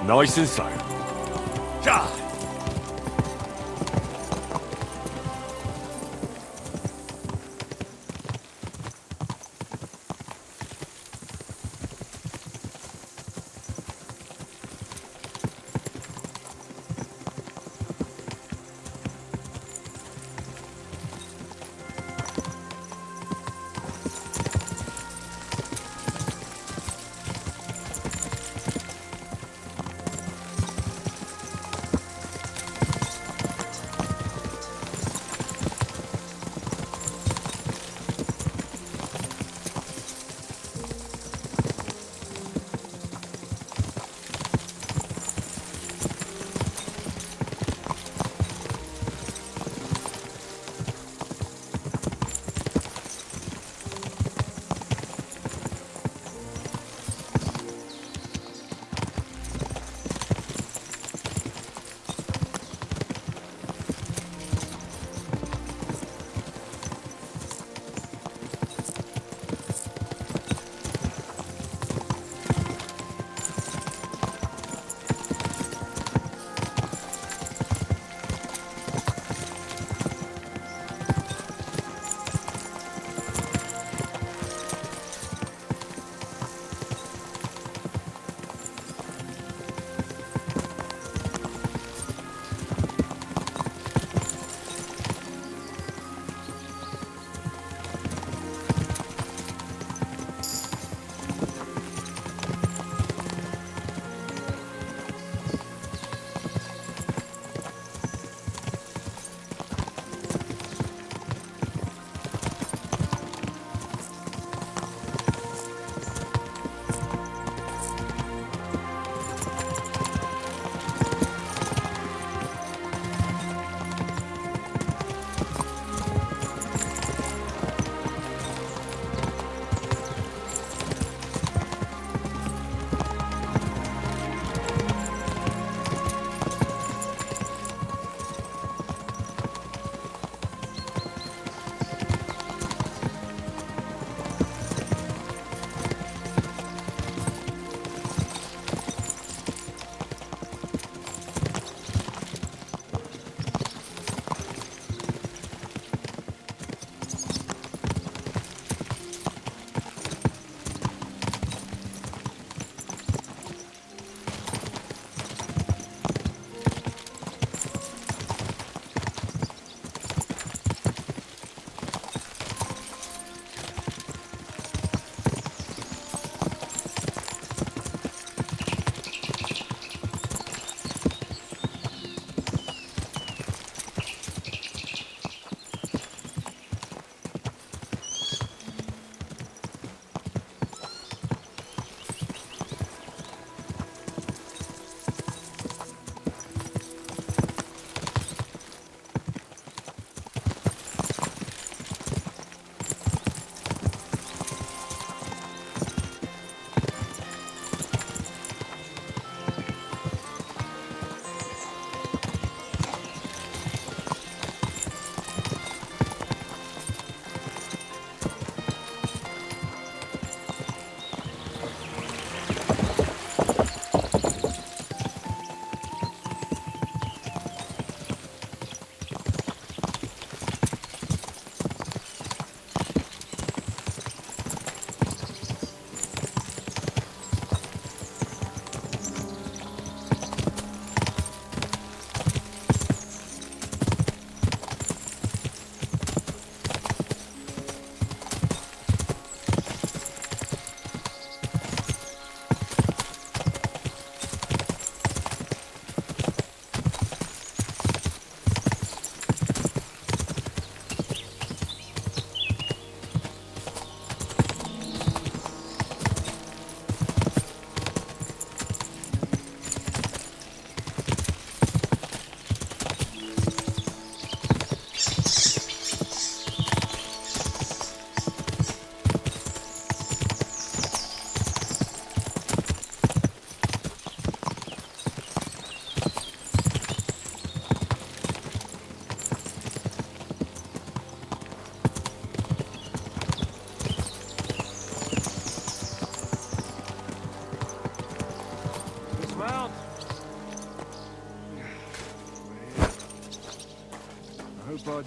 Nice and slow. Ja!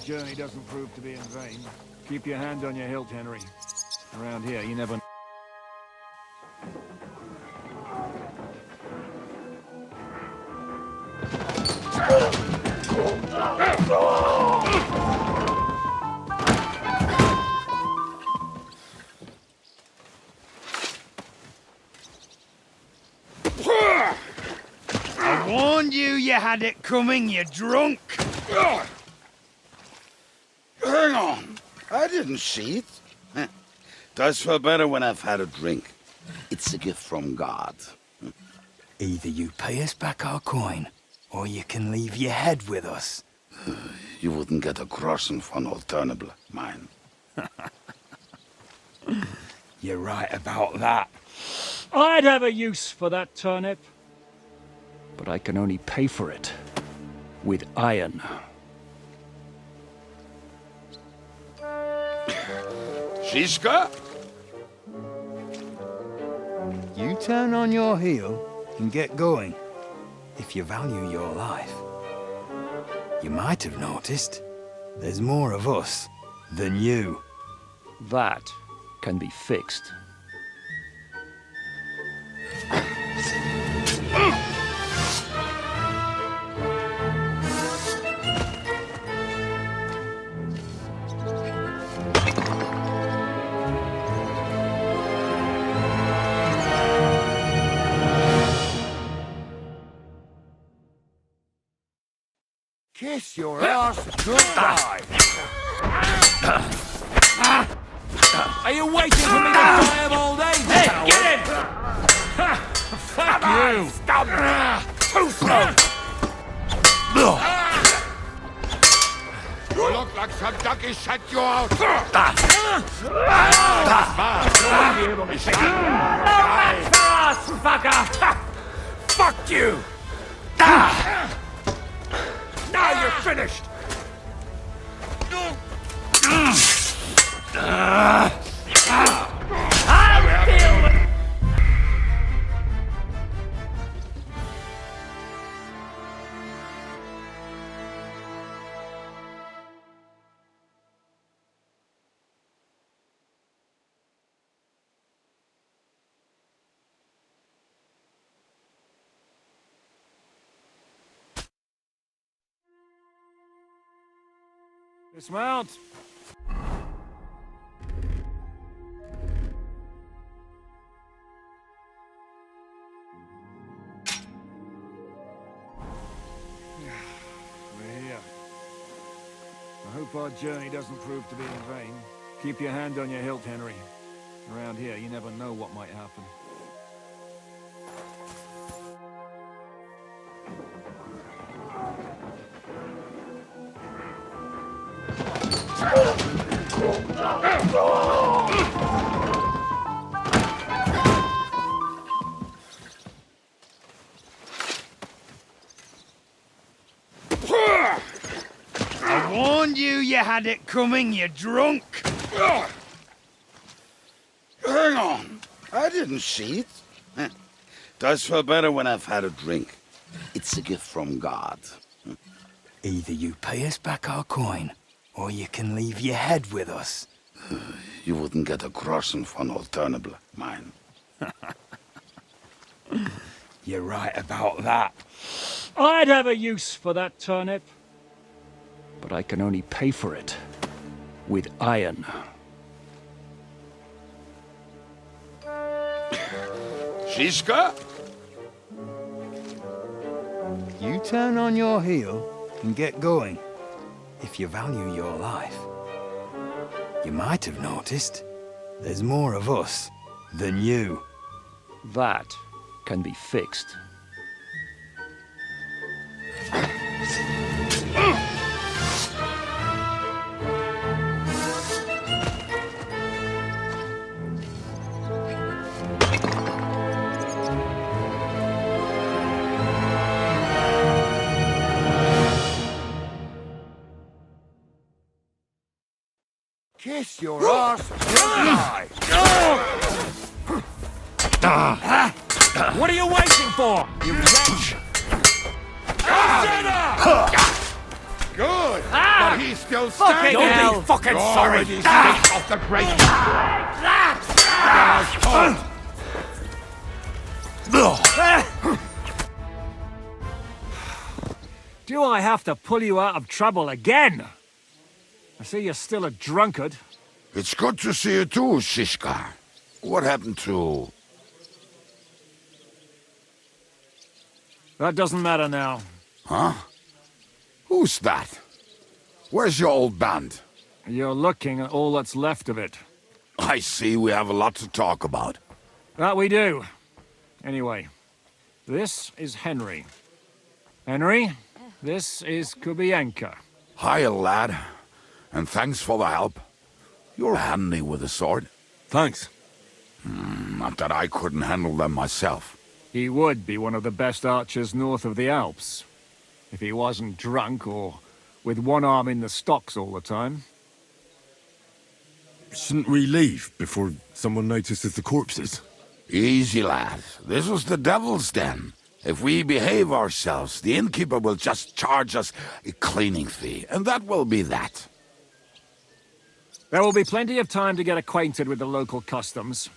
journey doesn't prove to be in vain, keep your hand on your hilt, Henry. Around here, you never... I warned you had it coming, you drunk! Hang on. I didn't see it. Does feel better when I've had a drink. It's a gift from God. Either you pay us back our coin, or you can leave your head with us. You wouldn't get a groschen for an alternative, mine. You're right about that. I'd have a use for that turnip. But I can only pay for it with iron. Shiska? You turn on your heel and get going. If you value your life. You might have noticed, there's more of us than you. That can be fixed. Kiss your ass goodbye! Are you waiting for me to die of old age? Hey, get in! Fuck you! Stop! Too slow! You look like some ducky shut you out! Fuck you! Now you're finished! I'll deal with... Dismount! We're here. I hope our journey doesn't prove to be in vain. Keep your hand on your hilt, Henry. Around here, you never know what might happen. I warned you had it coming, you drunk! Hang on. I didn't see it. Does feel better when I've had a drink. It's a gift from God. Either you pay us back our coin, or you can leave your head with us. You wouldn't get a groschen for an alternative, mine. You're right about that. I'd have a use for that turnip. But I can only pay for it with iron. Shiska? You turn on your heel and get going. If you value your life. You might have noticed, there's more of us than you. That can be fixed. Kiss your ass goodbye! What are you waiting for, you wretch? Good! but he's still standing. Don't be fucking You're sorry. already staked off the great. Do I have to pull you out of trouble again? I see you're still a drunkard. It's good to see you too, Shishka. What happened to... That doesn't matter now. Huh? Who's that? Where's your old band? You're looking at all that's left of it. I see we have a lot to talk about. That we do. Anyway, this is Henry. Henry, this is Kubienka. Hiya, lad. And thanks for the help. You're handy with a sword. Thanks. Not that I couldn't handle them myself. He would be one of the best archers north of the Alps. If he wasn't drunk or with one arm in the stocks all the time. Shouldn't we leave before someone notices the corpses? Easy, lad. This was the devil's den. If we behave ourselves, the innkeeper will just charge us a cleaning fee, and that will be that. There will be plenty of time to get acquainted with the local customs.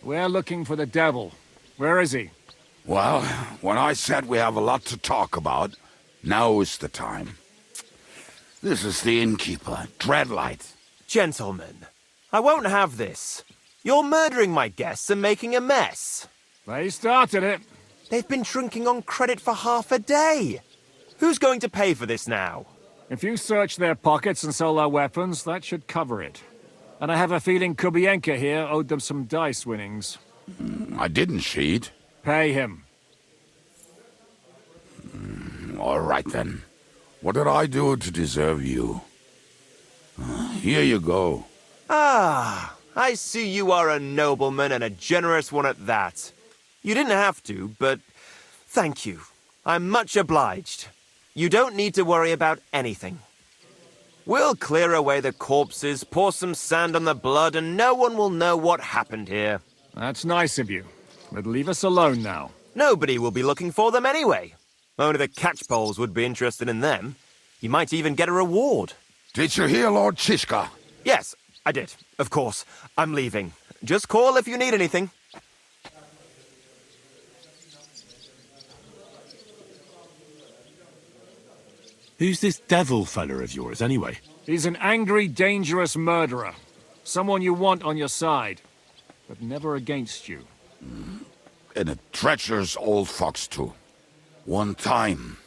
We're looking for the devil. Where is he? Well, when I said we have a lot to talk about, now is the time. This is the innkeeper, Dreadlight. Gentlemen, I won't have this. You're murdering my guests and making a mess. They started it. They've been drinking on credit for half a day. Who's going to pay for this now? If you search their pockets and sell their weapons, that should cover it. And I have a feeling Kubienka here owed them some dice winnings. I didn't cheat. Pay him. All right, then. What did I do to deserve you? Here you go. Ah, I see you are a nobleman and a generous one at that. You didn't have to, but thank you. I'm much obliged. You don't need to worry about anything. We'll clear away the corpses, pour some sand on the blood, and no one will know what happened here. That's nice of you. But leave us alone now. Nobody will be looking for them anyway. Only the catchpoles would be interested in them. You might even get a reward. Did you hear Lord Chishka? Yes, I did. Of course. I'm leaving. Just call if you need anything. Who's this devil fella of yours, anyway? He's an angry, dangerous murderer. Someone you want on your side, but never against you. And a treacherous old fox, too. One time,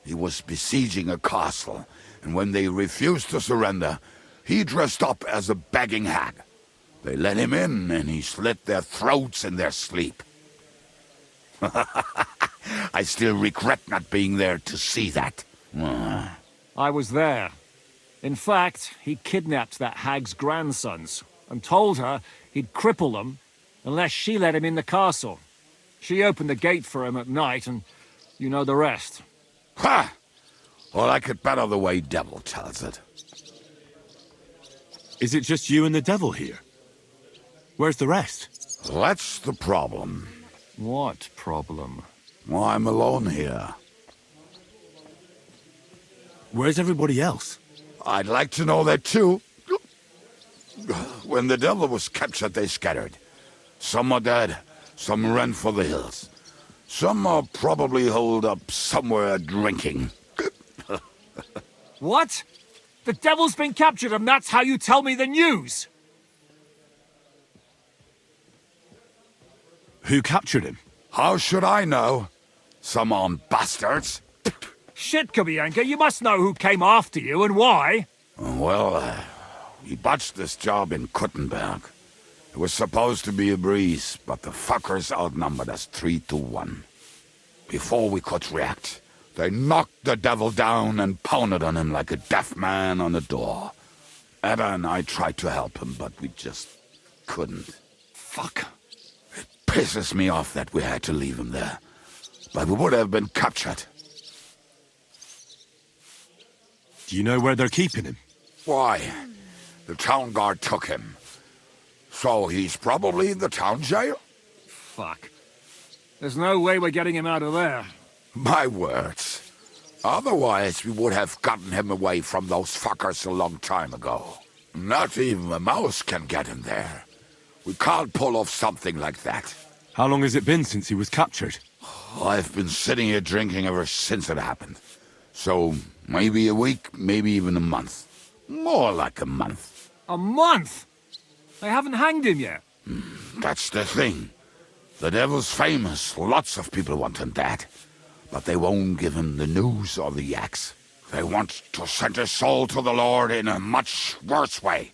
he was besieging a castle, and when they refused to surrender, he dressed up as a begging hag. They let him in, and he slit their throats in their sleep. I still regret not being there to see that. I was there. In fact, he kidnapped that hag's grandsons and told her he'd cripple them unless she let him in the castle. She opened the gate for him at night, and you know the rest. Ha! Well, I could better the way Devil tells it. Is it just you and the devil here? Where's the rest? That's the problem. What problem? Well, I'm alone here. Where's everybody else? I'd like to know that too. When the devil was captured, they scattered. Some are dead, some ran for the hills. Some are probably holed up somewhere drinking. What? The devil's been captured and that's how you tell me the news? Who captured him? How should I know? Some armed bastards. Shit, Kubienka, you must know who came after you and why. Well, we botched this job in Kuttenberg. It was supposed to be a breeze, but the fuckers outnumbered us 3-1. Before we could react, they knocked the devil down and pounded on him like a deaf man on a door. Ada and I tried to help him, but we just couldn't. Fuck. It pisses me off that we had to leave him there. But we would have been captured. Do you know where they're keeping him? Why? The town guard took him. So he's probably in the town jail? Fuck. There's no way we're getting him out of there. My words. Otherwise, we would have gotten him away from those fuckers a long time ago. Not even a mouse can get him there. We can't pull off something like that. How long has it been since he was captured? I've been sitting here drinking ever since it happened. So, maybe a week, maybe even a month. More like a month. A month? They haven't hanged him yet. That's the thing. The devil's famous. Lots of people want him dead. But they won't give him the news or the axe. They want to send his soul to the Lord in a much worse way.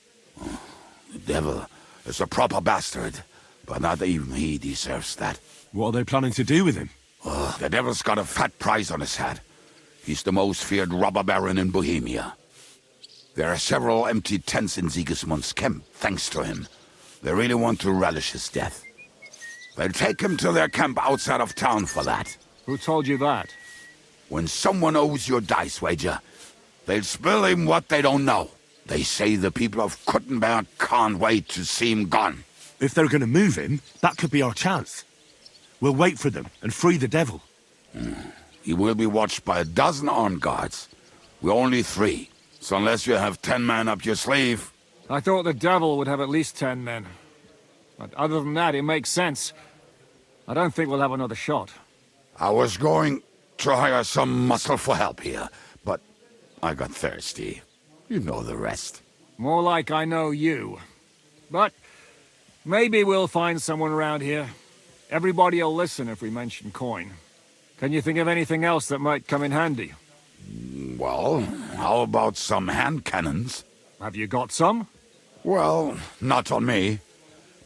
The devil is a proper bastard, but not even he deserves that. What are they planning to do with him? The devil's got a fat price on his head. He's the most feared robber baron in Bohemia. There are several empty tents in Sigismund's camp, thanks to him. They really want to relish his death. They'll take him to their camp outside of town for that. Who told you that? When someone owes you a dice wager, they'll spill him what they don't know. They say the people of Kuttenberg can't wait to see him gone. If they're gonna move him, that could be our chance. We'll wait for them and free the devil. He will be watched by a dozen armed guards. We're only 3. So unless you have 10 men up your sleeve... I thought the devil would have at least 10 men. But other than that, it makes sense. I don't think we'll have another shot. I was going to hire some muscle for help here, but I got thirsty. You know the rest. More like I know you. But maybe we'll find someone around here. Everybody'll listen if we mention coin. Can you think of anything else that might come in handy? Well, how about some hand cannons? Have you got some? Well, not on me.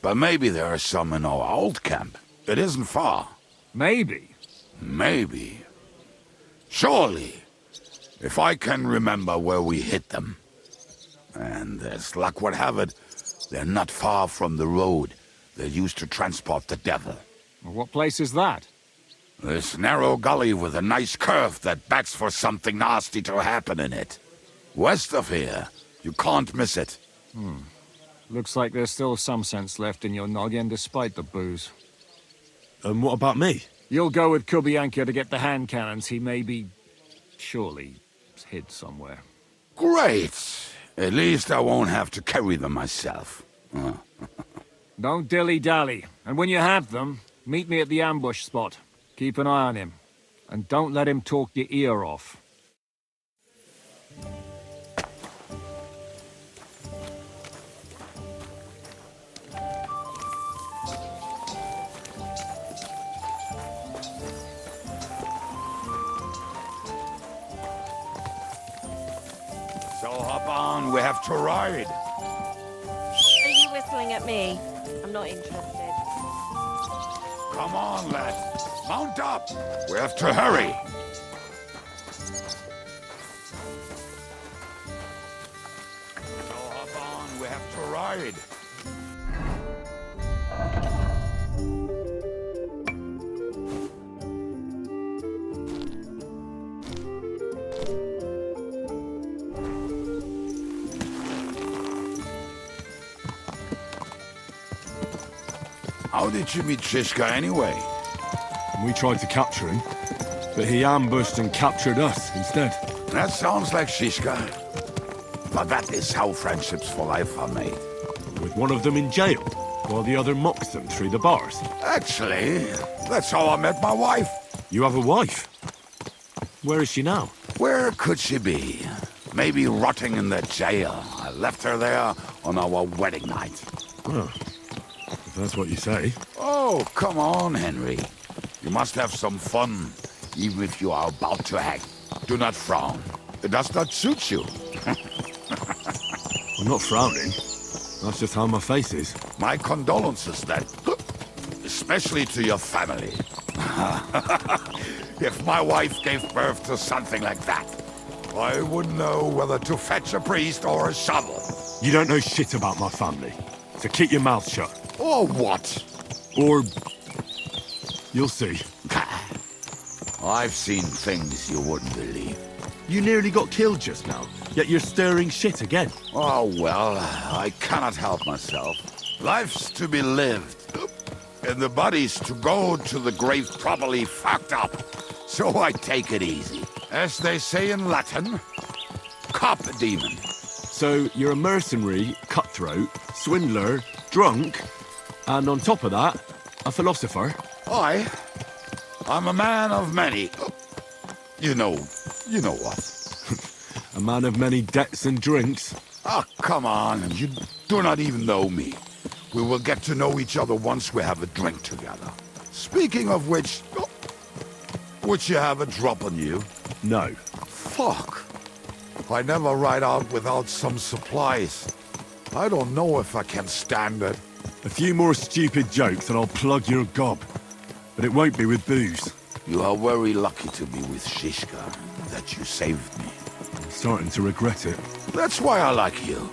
But maybe there are some in our old camp. It isn't far. Maybe? Maybe. Surely. If I can remember where we hit them. And as luck would have it, they're not far from the road they used to transport the devil. What place is that? This narrow gully with a nice curve that begs for something nasty to happen in it. West of here, you can't miss it. Looks like there's still some sense left in your noggin despite the booze. And what about me? You'll go with Kubianka to get the hand cannons. He may be... surely hid somewhere. Great! At least I won't have to carry them myself. Don't dilly-dally. And when you have them, meet me at the ambush spot. Keep an eye on him. And don't let him talk your ear off. So hop on, we have to ride. Are you whistling at me? I'm not interested. Come on, lad. Mount up. We have to hurry. So hop on, we have to ride. How did you meet Shishka anyway? We tried to capture him, but he ambushed and captured us instead. That sounds like Shishka. But that is how friendships for life are made. With one of them in jail, while the other mocks them through the bars. Actually, that's how I met my wife. You have a wife? Where is she now? Where could she be? Maybe rotting in the jail. I left her there on our wedding night. Well, if that's what you say. Oh, come on, Henry. You must have some fun, even if you are about to hang. Do not frown. It does not suit you. I'm not frowning. That's just how my face is. My condolences, then. Especially to your family. If my wife gave birth to something like that, I wouldn't know whether to fetch a priest or a shovel. You don't know shit about my family, so keep your mouth shut. Or what? Or... you'll see. I've seen things you wouldn't believe. You nearly got killed just now, yet you're stirring shit again. Oh, well, I cannot help myself. Life's to be lived, and the body's to go to the grave properly fucked up. So I take it easy. As they say in Latin, cop demon. So you're a mercenary, cutthroat, swindler, drunk, and on top of that, a philosopher? I'm a man of many... You know what. A man of many debts and drinks? Oh, come on, you do not even know me. We will get to know each other once we have a drink together. Speaking of which, would you have a drop on you? No. Fuck. I never ride out without some supplies. I don't know if I can stand it. A few more stupid jokes and I'll plug your gob. But it won't be with booze. You are very lucky to be with Shishka, that you saved me. I'm starting to regret it. That's why I like you.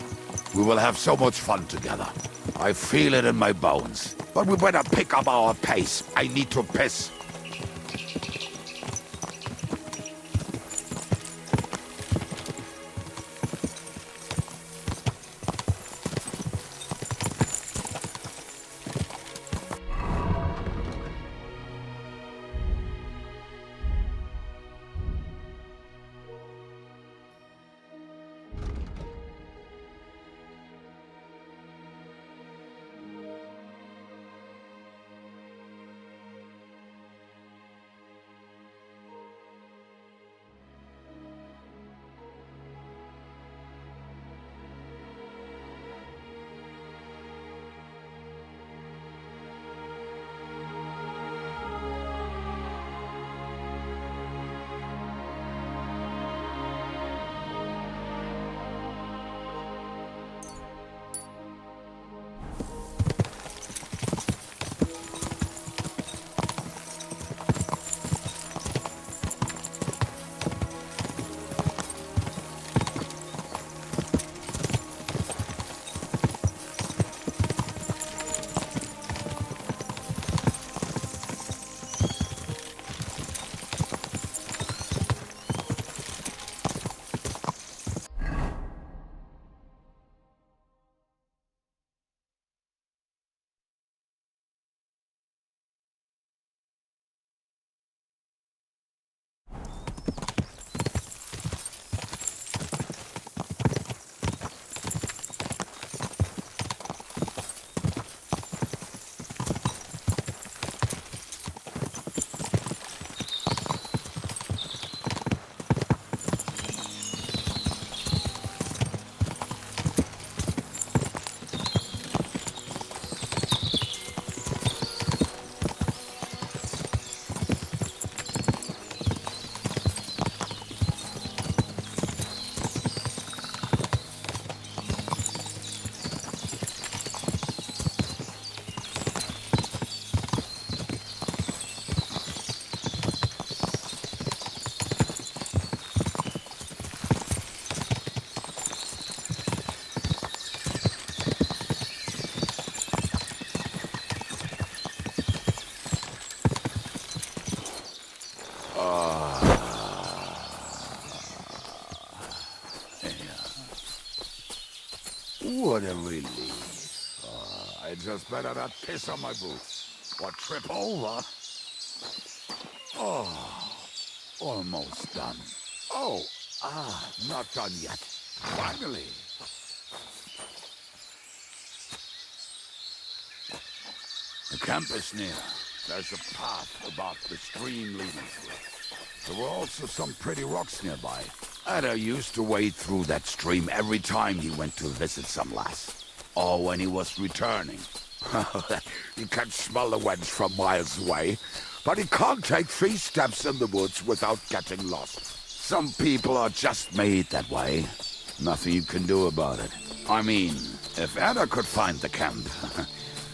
We will have so much fun together. I feel it in my bones. But we better pick up our pace. I need to piss. What a relief. I just better not piss on my boots or trip over. Oh, almost done. Oh, not done yet. Finally. The camp is near. There's a path above the stream leading through it. There were also some pretty rocks nearby. Ada used to wade through that stream every time he went to visit some lass. Or when he was returning. He can smell the wench from miles away, but he can't take 3 steps in the woods without getting lost. Some people are just made that way. Nothing you can do about it. I mean, if Ada could find the camp,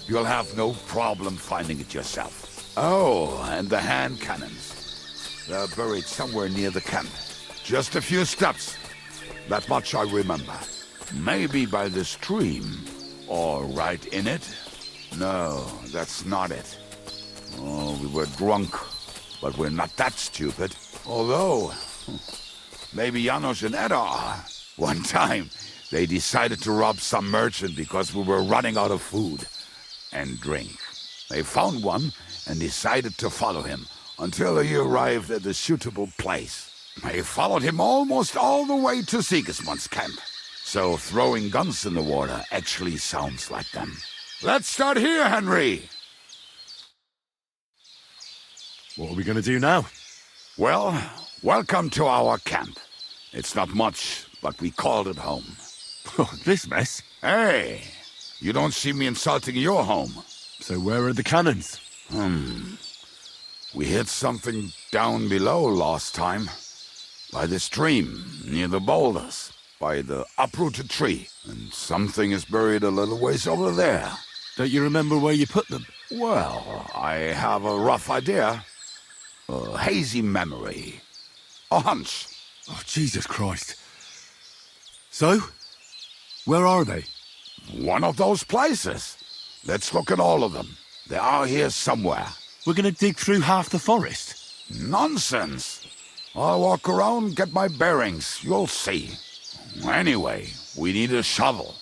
you'll have no problem finding it yourself. Oh, and the hand cannons. They're buried somewhere near the camp. Just a few steps. That much I remember. Maybe by the stream. Or right in it? No, that's not it. Oh, we were drunk. But we're not that stupid. Although, maybe Janos and Edda are. One time, they decided to rob some merchant because we were running out of food and drink. They found one and decided to follow him until he arrived at a suitable place. I followed him almost all the way to Sigismund's camp. So throwing guns in the water actually sounds like them. Let's start here, Henry! What are we gonna do now? Well, welcome to our camp. It's not much, but we called it home. This mess? Hey, you don't see me insulting your home. So where are the cannons? We hit something down below last time. By the stream, near the boulders. By the uprooted tree. And something is buried a little ways over there. Don't you remember where you put them? Well, I have a rough idea. A hazy memory. A hunch. Oh, Jesus Christ. So? Where are they? One of those places. Let's look at all of them. They are here somewhere. We're gonna dig through half the forest? Nonsense. I'll walk around, get my bearings. You'll see. Anyway, we need a shovel.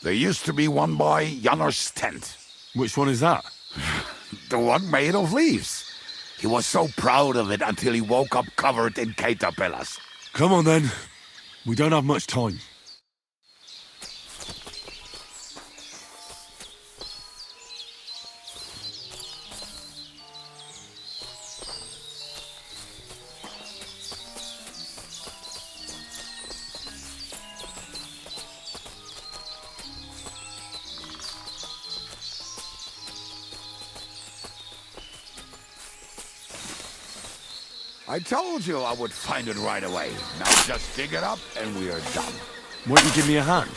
There used to be one by Janner's tent. Which one is that? The one made of leaves. He was so proud of it until he woke up covered in caterpillars. Come on then. We don't have much time. I told you I would find it right away. Now just dig it up and we are done. Won't you give me a hand?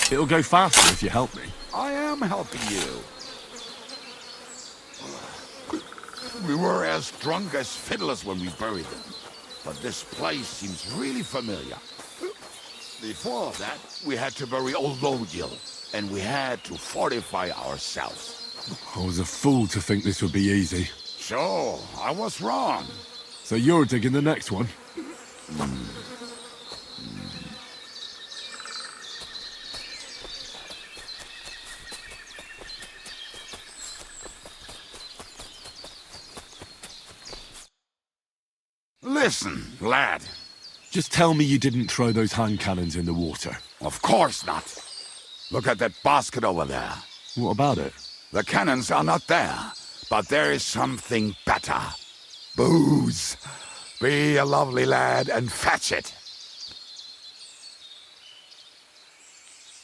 It'll go faster if you help me. I am helping you. We were as drunk as fiddlers when we buried them. But this place seems really familiar. Before that, we had to bury old Lodil, and we had to fortify ourselves. I was a fool to think this would be easy. So, I was wrong. So you're digging the next one? Listen, lad. Just tell me you didn't throw those hand cannons in the water. Of course not. Look at that basket over there. What about it? The cannons are not there, but there is something better. Booze. Be a lovely lad and fetch it.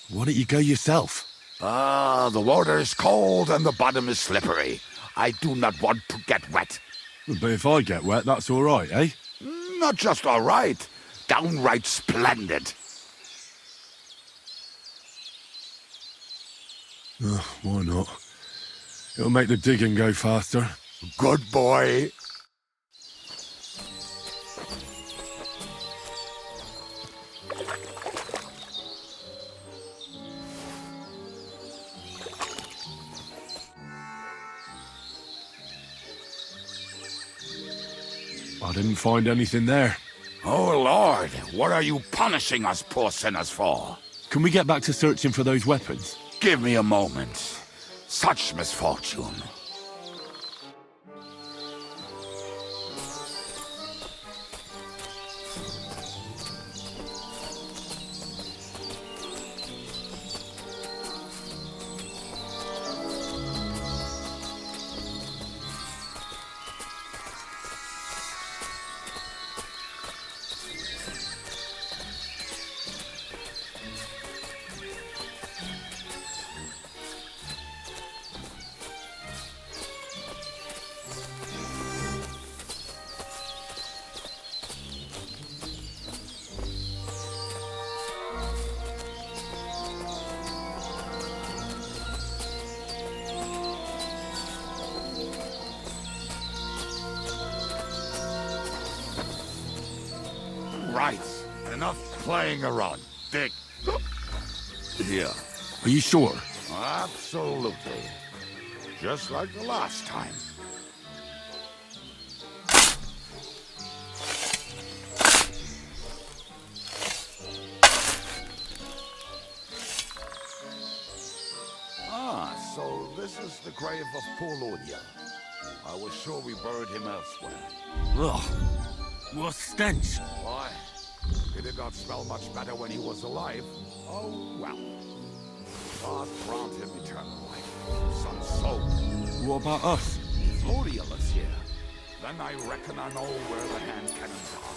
Why don't you go yourself? The water is cold and the bottom is slippery. I do not want to get wet. But if I get wet, that's all right, eh? Not just all right. Downright splendid. Why not? It'll make the digging go faster. Good boy. I didn't find anything there. Oh, Lord. What are you punishing us poor sinners for? Can we get back to searching for those weapons? Give me a moment. Such misfortune. Right. Enough playing around. Dig. Here. Are you sure? Absolutely. Just like the last time. So this is the grave of poor Lodia. I was sure we buried him elsewhere. Ugh. What stench? Why? Did it not smell much better when he was alive? Oh, well. God grant him eternal life. Some soul. What about us? Odious here. Then I reckon I know where the hand cannons are.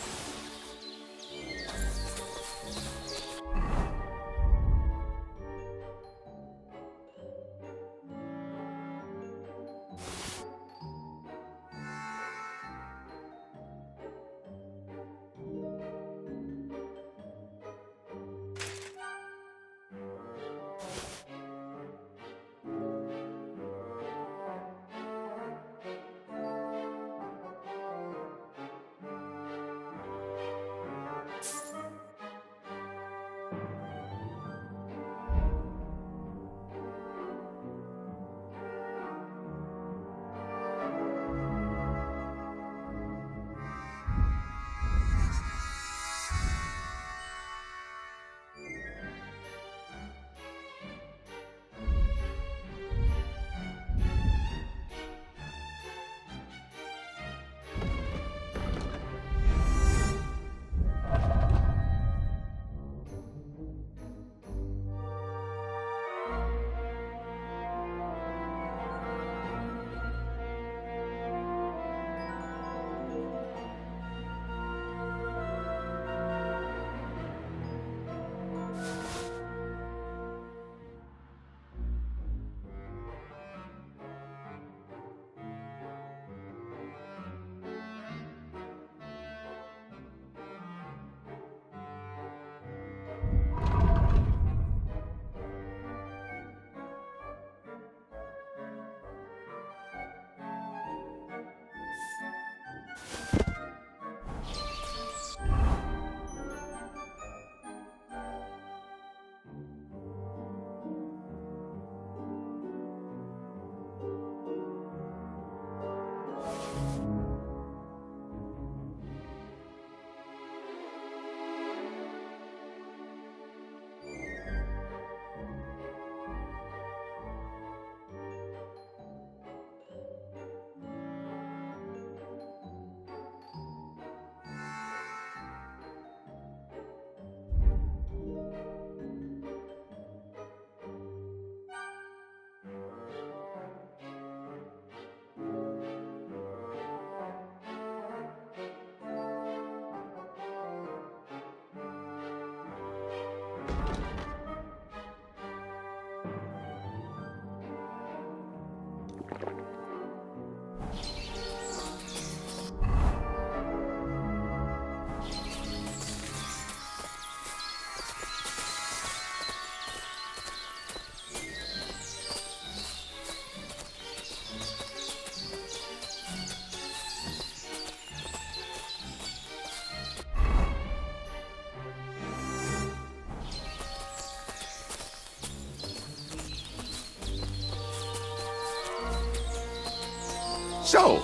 So,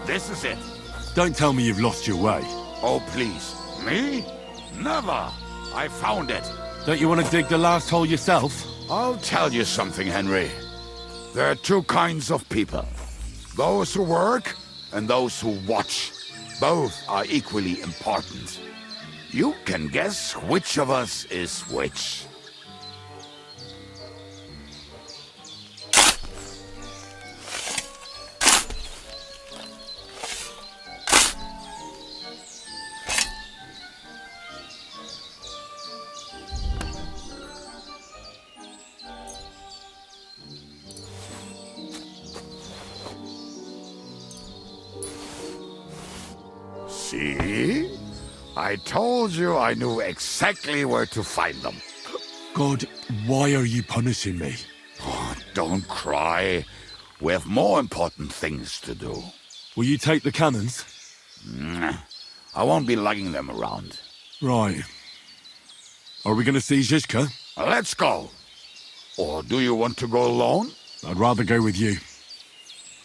this is it. Don't tell me you've lost your way. Oh, please. Me? Never. I found it. Don't you want to dig the last hole yourself? I'll tell you something, Henry. There are two kinds of people. Those who work and those who watch. Both are equally important. You can guess which of us is which. See? I told you I knew exactly where to find them. God, why are you punishing me? Oh, don't cry. We have more important things to do. Will you take the cannons? I won't be lugging them around. Right. Are we going to see Zizka? Let's go. Or do you want to go alone? I'd rather go with you.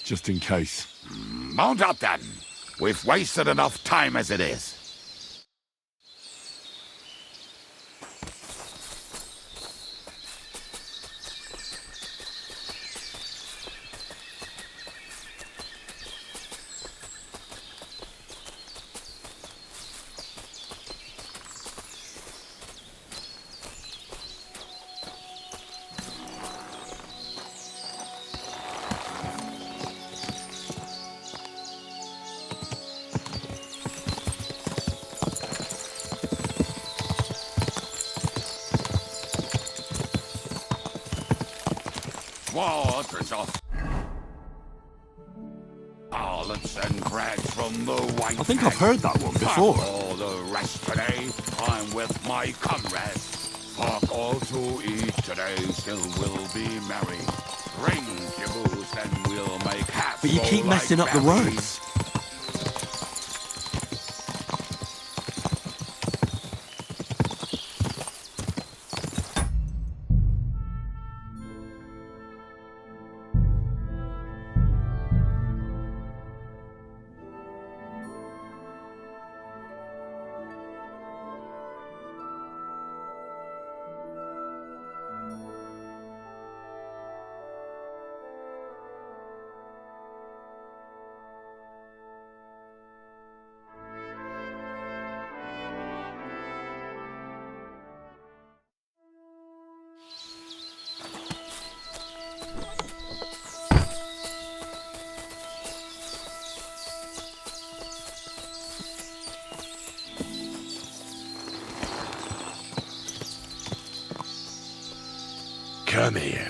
Just in case. Mount up then. We've wasted enough time as it is. Waters of harlots and drags from the white. I think I've heard that one before. Fuck all the rest today. I'm with my comrades. Fuck all to eat today. Still will be merry. Drink your booze and we'll make hats. But you keep messing up the words. Come here.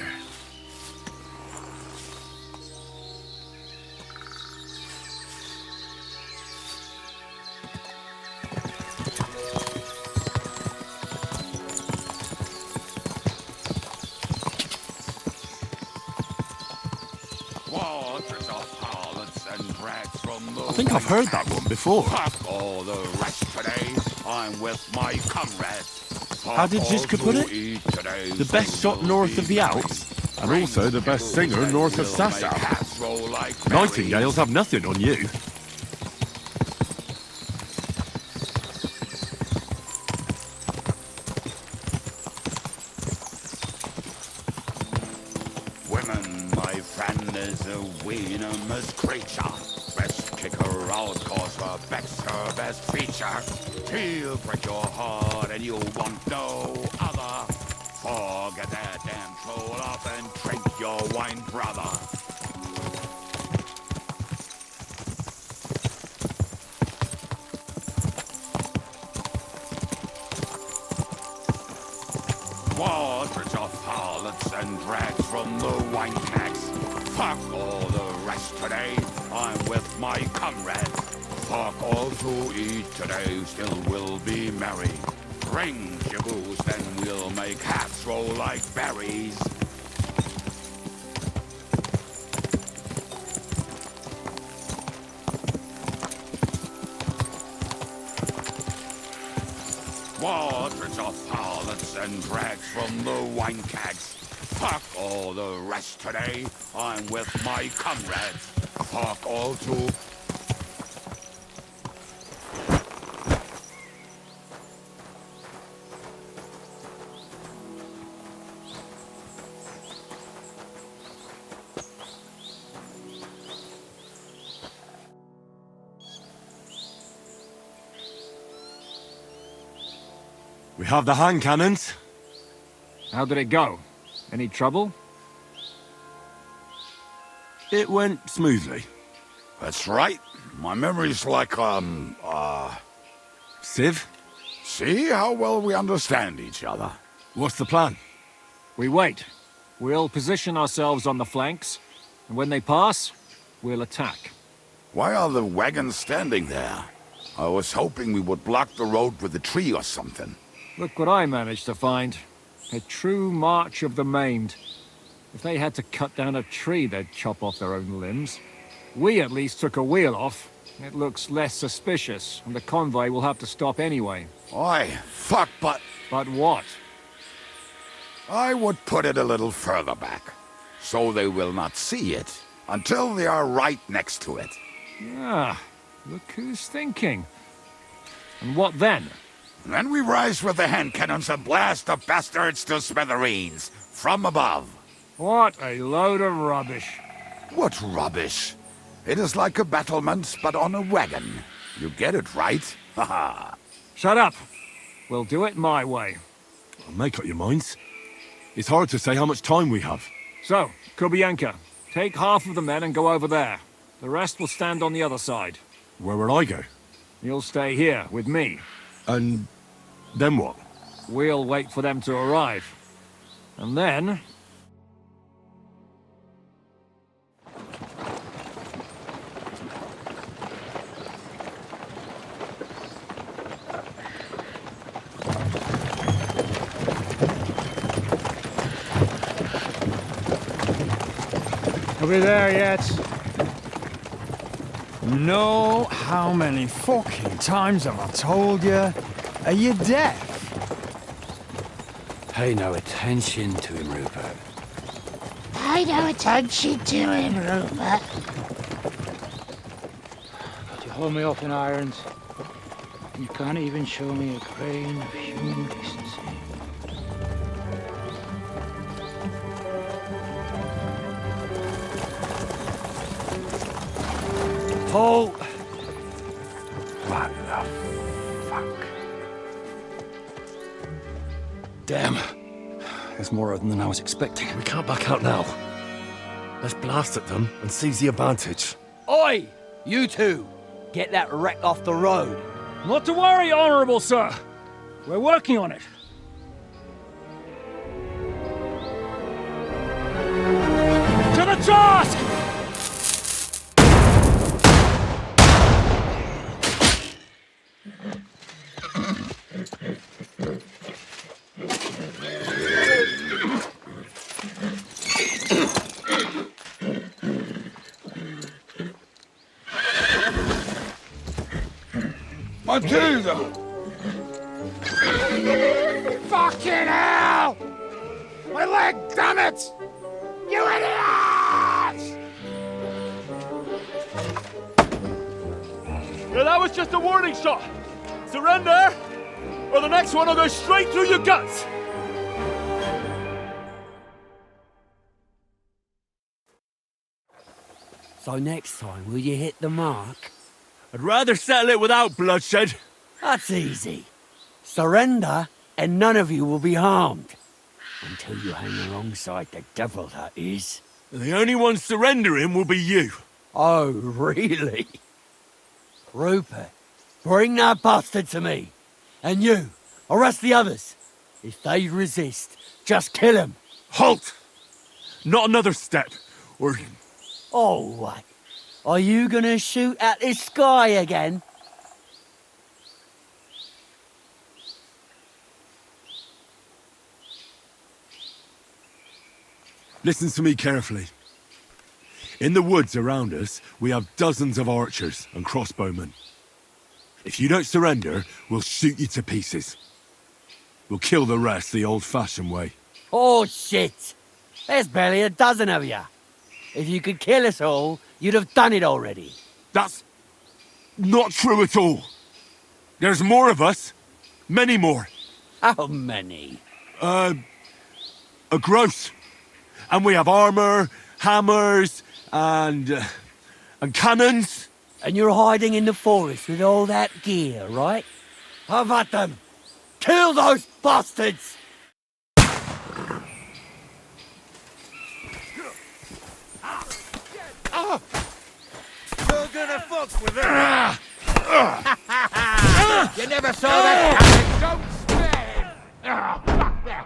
Waters of harlots and drags from the I think I've heard that one before. Fuck all the rest today. I'm with my comrades. How did Jiska put it? The best shot north of the Alps, and also the best singer north of Sasau. Nightingales have nothing on you. Women, my friend, is a venomous creature. Best kick her out, cause her back's her best feature. She'll break your heart and you want no other. Forget that damn troll up and drink your wine, brother. Waters of harlots and drags from the wine tax. Fuck all the rest today. I'm with my comrades. Fuck all to eat today. Still will be merry. Drink your booze, then we'll make hats roll like berries. Waters of harlots and drags from the wine kegs. Fuck all the rest today. I'm with my comrades. Fuck all to... We have the hand cannons. How did it go? Any trouble? It went smoothly. That's right. My memory's like, Civ? See how well we understand each other. What's the plan? We wait. We'll position ourselves on the flanks, and when they pass, we'll attack. Why are the wagons standing there? I was hoping we would block the road with a tree or something. Look what I managed to find. A true march of the maimed. If they had to cut down a tree, they'd chop off their own limbs. We at least took a wheel off. It looks less suspicious, and the convoy will have to stop anyway. Oi, fuck, but... But what? I would put it a little further back, so they will not see it until they are right next to it. Ah, look who's thinking. And what then? Then we rise with the hand cannons and blast the bastards to smithereens, from above. What a load of rubbish. What rubbish? It is like a battlement, but on a wagon. You get it right? Haha. Shut up. We'll do it my way. Make up your minds. It's hard to say how much time we have. So, Kubienka, take half of the men and go over there. The rest will stand on the other side. Where will I go? You'll stay here, with me. And then what? We'll wait for them to arrive. And then... Are we there yet? You know how many fucking times have I told you? Are you deaf? Pay no attention to him, Rupert. Pay no attention to him, Rupert. God, you hold me up in irons. You can't even show me a grain of human decency. Paul! What the fuck? Damn. There's more of them than I was expecting. We can't back out now. Let's blast at them and seize the advantage. Oi! You two! Get that wreck off the road. Not to worry, Honorable Sir. We're working on it. To the task! Matilda! Fucking hell! My leg, damn it! You idiots! Yeah, that was just a warning shot. Surrender, or the next one will go straight through your guts. So next time, will you hit the mark? I'd rather settle it without bloodshed. That's easy. Surrender, and none of you will be harmed. Until you hang alongside the devil, that is. The only one surrendering will be you. Oh, really? Rupert, bring that bastard to me. And you, arrest the others. If they resist, just kill them. Halt! Not another step, or... Oh, what? Are you gonna shoot at the sky again? Listen to me carefully. In the woods around us, we have dozens of archers and crossbowmen. If you don't surrender, we'll shoot you to pieces. We'll kill the rest the old-fashioned way. Oh, shit! There's barely a dozen of you. If you could kill us all, you'd have done it already. That's not true at all. There's more of us. Many more. How many? A gross. And we have armor, hammers, and cannons. And you're hiding in the forest with all that gear, right? Have at them! Kill those bastards! You're gonna fuck with her. You never saw that coming. Don't spare him. Fuck that.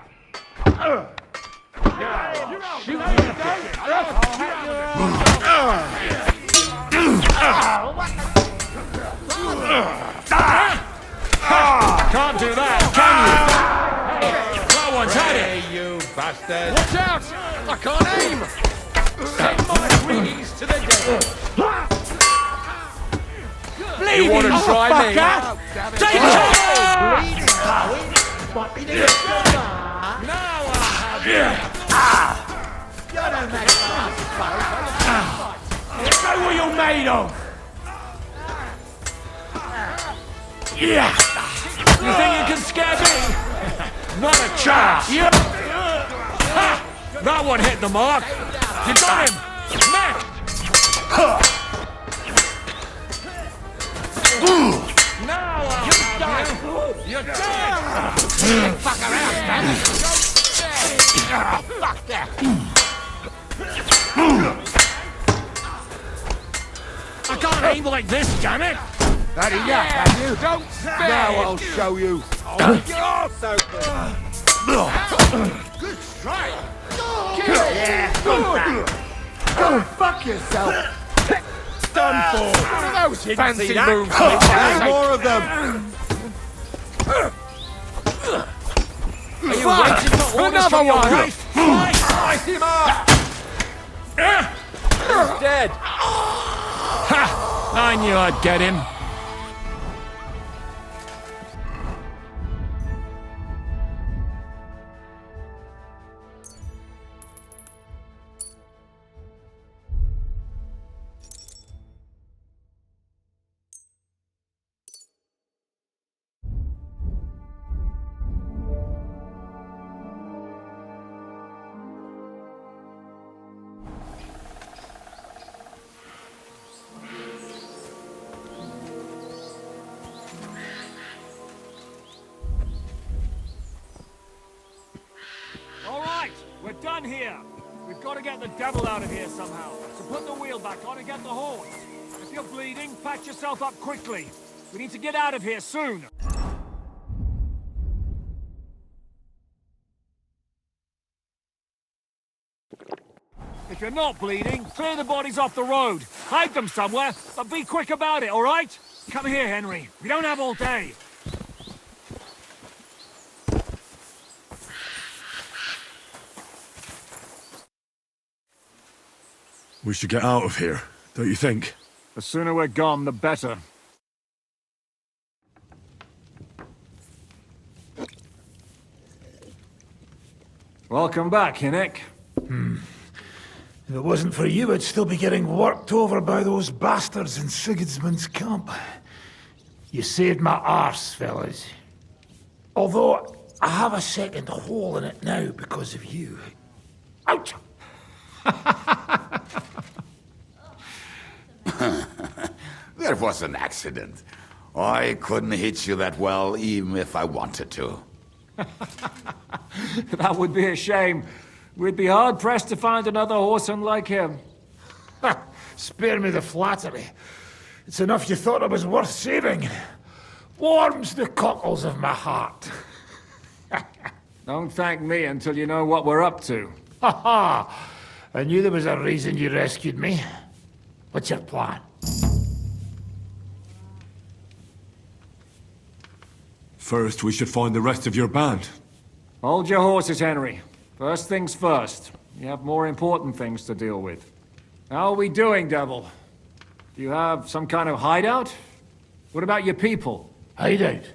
Can't do that, can you? That one's had it. Hey, you bastard. Watch out! I can't aim! Send my wings to the devil. You want to try me? Take it! Bleeding power. What did you do? Now I'll have you. You don't make fast, Show what you're made of! Yeah! You think you can scare me? Not a chance! Ha! That one hit the mark! You got him! Smack! Now you're dead! fuck around, damn it. Fuck that. I can't aim like this, damn it! That enough, have you? Don't spare. Now I'll show you. You're so good. Good strike. Yeah, good. Go fuck yourself. Done for. What are those Fancy that? moves. There's more of them. Are you waiting for orders from your wife? Slice him up. head! Ha! I knew I'd get him. We're done here. We've got to get the devil out of here somehow. So put the wheel back on and get the horse. If you're bleeding, patch yourself up quickly. We need to get out of here soon. If you're not bleeding, clear the bodies off the road. Hide them somewhere, but be quick about it, all right? Come here, Henry. We don't have all day. We should get out of here, don't you think? The sooner we're gone, the better. Welcome back, Hinnick. If it wasn't for you, I'd still be getting worked over by those bastards in Sigismund's camp. You saved my arse, fellas. Although, I have a second hole in it now because of you. Ouch! That was an accident. I couldn't hit you that well, even if I wanted to. That would be a shame. We'd be hard-pressed to find another horseman like him. Spare me the flattery. It's enough you thought I was worth saving. Warms the cockles of my heart. Don't thank me until you know what we're up to. Ha ha! I knew there was a reason you rescued me. What's your plan? First, we should find the rest of your band. Hold your horses, Henry. First things first. You have more important things to deal with. How are we doing, Devil? Do you have some kind of hideout? What about your people? Hideout?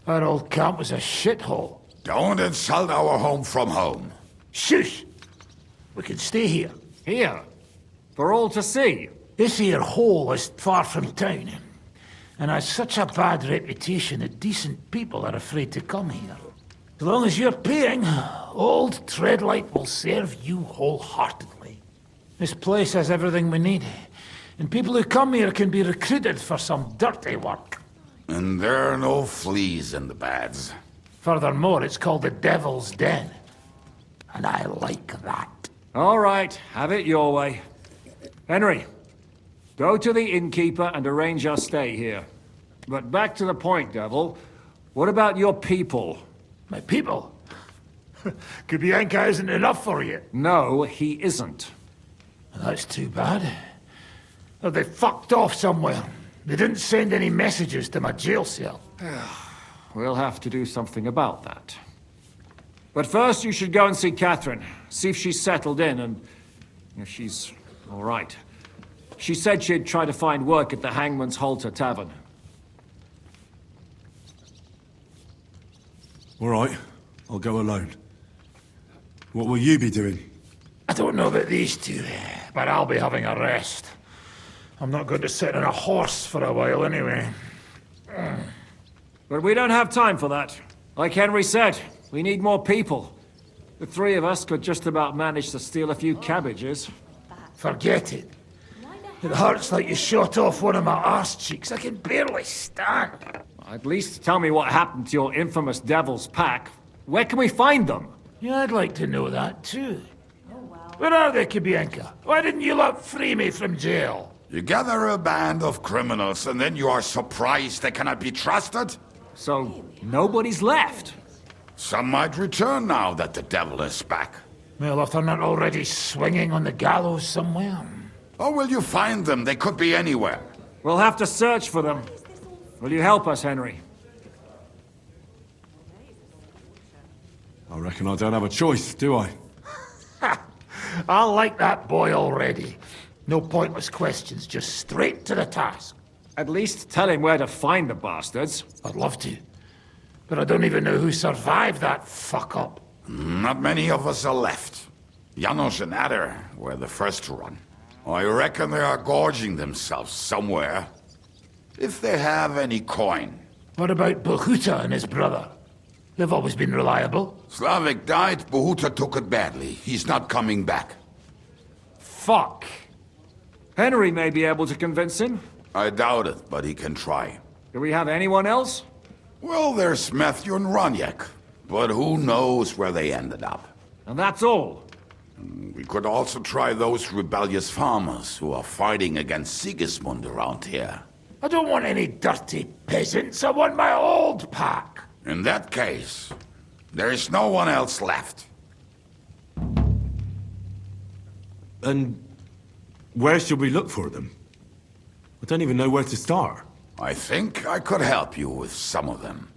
Our old camp was a shithole. Don't insult our home from home. Shush! We can stay here. Here? For all to see? This here hole is far from town, and has such a bad reputation that decent people are afraid to come here. As long as you're paying, old Treadlight will serve you wholeheartedly. This place has everything we need, and people who come here can be recruited for some dirty work. And there are no fleas in the beds. Furthermore, it's called the Devil's Den, and I like that. All right, have it your way. Henry, go to the innkeeper and arrange our stay here. But back to the point, Devil. What about your people? My people? Kubienka isn't enough for you. No, he isn't. That's too bad. Oh, they fucked off somewhere. They didn't send any messages to my jail cell. We'll have to do something about that. But first you should go and see Catherine. See if she's settled in and if she's all right. She said she'd try to find work at the Hangman's Halter Tavern. All right, I'll go alone. What will you be doing? I don't know about these two, but I'll be having a rest. I'm not going to sit on a horse for a while anyway. But we don't have time for that. Like Henry said, we need more people. The three of us could just about manage to steal a few cabbages. Forget it. It hurts like you shot off one of my arse cheeks. I can barely stand. At least tell me what happened to your infamous Devil's Pack. Where can we find them? Yeah, I'd like to know that too. Where are they, Kubienka? Why didn't you lot free me from jail? You gather a band of criminals and then you are surprised they cannot be trusted? So, nobody's left? Some might return now that the devil is back. Well, if they're not already swinging on the gallows somewhere. Or will you find them? They could be anywhere. We'll have to search for them. Will you help us, Henry? I reckon I don't have a choice, do I? I like that boy already. No pointless questions, just straight to the task. At least tell him where to find the bastards. I'd love to. But I don't even know who survived that fuck-up. Not many of us are left. Janos and Adder were the first to run. I reckon they are gorging themselves somewhere. If they have any coin. What about Bohuta and his brother? They've always been reliable. Slavik died, Bohuta took it badly. He's not coming back. Fuck. Henry may be able to convince him. I doubt it, but he can try. Do we have anyone else? Well, there's Matthew and Roniek, but who knows where they ended up. And that's all. We could also try those rebellious farmers who are fighting against Sigismund around here. I don't want any dirty peasants. I want my old pack. In that case, there is no one else left. And where should we look for them? I don't even know where to start. I think I could help you with some of them.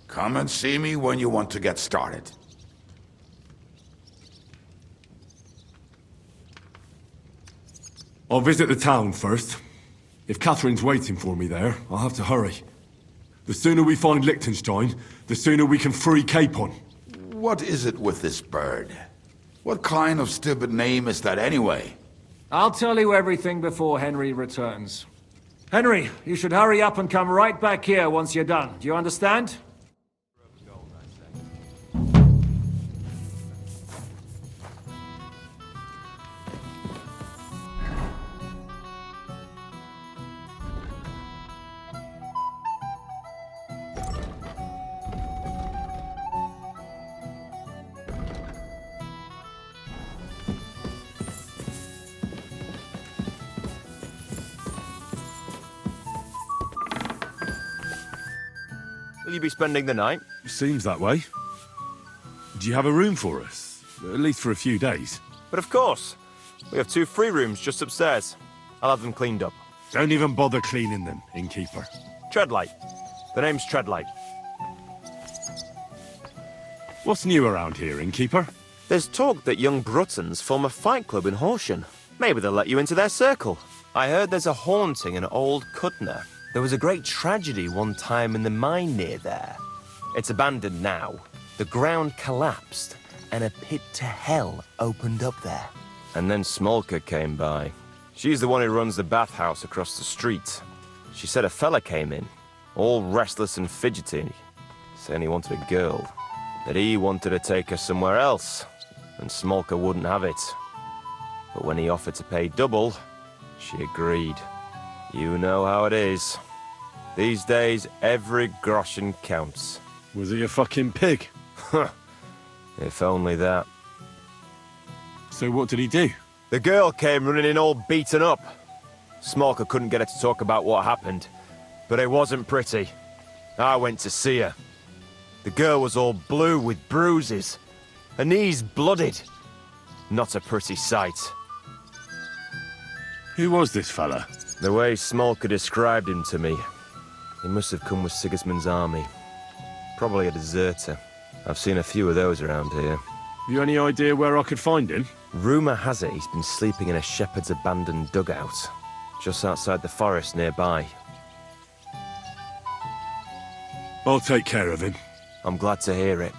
Come and see me when you want to get started. I'll visit the town first. If Catherine's waiting for me there, I'll have to hurry. The sooner we find Liechtenstein, the sooner we can free Capon. What is it with this bird? What kind of stupid name is that anyway? I'll tell you everything before Henry returns. Henry, you should hurry up and come right back here once you're done. Do you understand? Will you be spending the night? Seems that way. Do you have a room for us? At least for a few days. But of course. We have 2 free rooms just upstairs. I'll have them cleaned up. Don't even bother cleaning them, innkeeper. Treadlight. The name's Treadlight. What's new around here, innkeeper? There's talk that young Bruttons form a fight club in Horsham. Maybe they'll let you into their circle. I heard there's a haunting in Old Cutner. There was a great tragedy one time in the mine near there. It's abandoned now. The ground collapsed, and a pit to hell opened up there. And then Smolka came by. She's the one who runs the bathhouse across the street. She said a fella came in, all restless and fidgety, saying he wanted a girl. That he wanted to take her somewhere else, and Smolka wouldn't have it. But when he offered to pay double, she agreed. You know how it is. These days, every groschen counts. Was he a fucking pig? If only that. So what did he do? The girl came running in all beaten up. Smolka couldn't get her to talk about what happened, but it wasn't pretty. I went to see her. The girl was all blue with bruises. Her knees blooded. Not a pretty sight. Who was this fella? The way Smolka described him to me, he must have come with Sigismund's army. Probably a deserter. I've seen a few of those around here. Have you any idea where I could find him? Rumour has it he's been sleeping in a shepherd's abandoned dugout, just outside the forest nearby. I'll take care of him. I'm glad to hear it.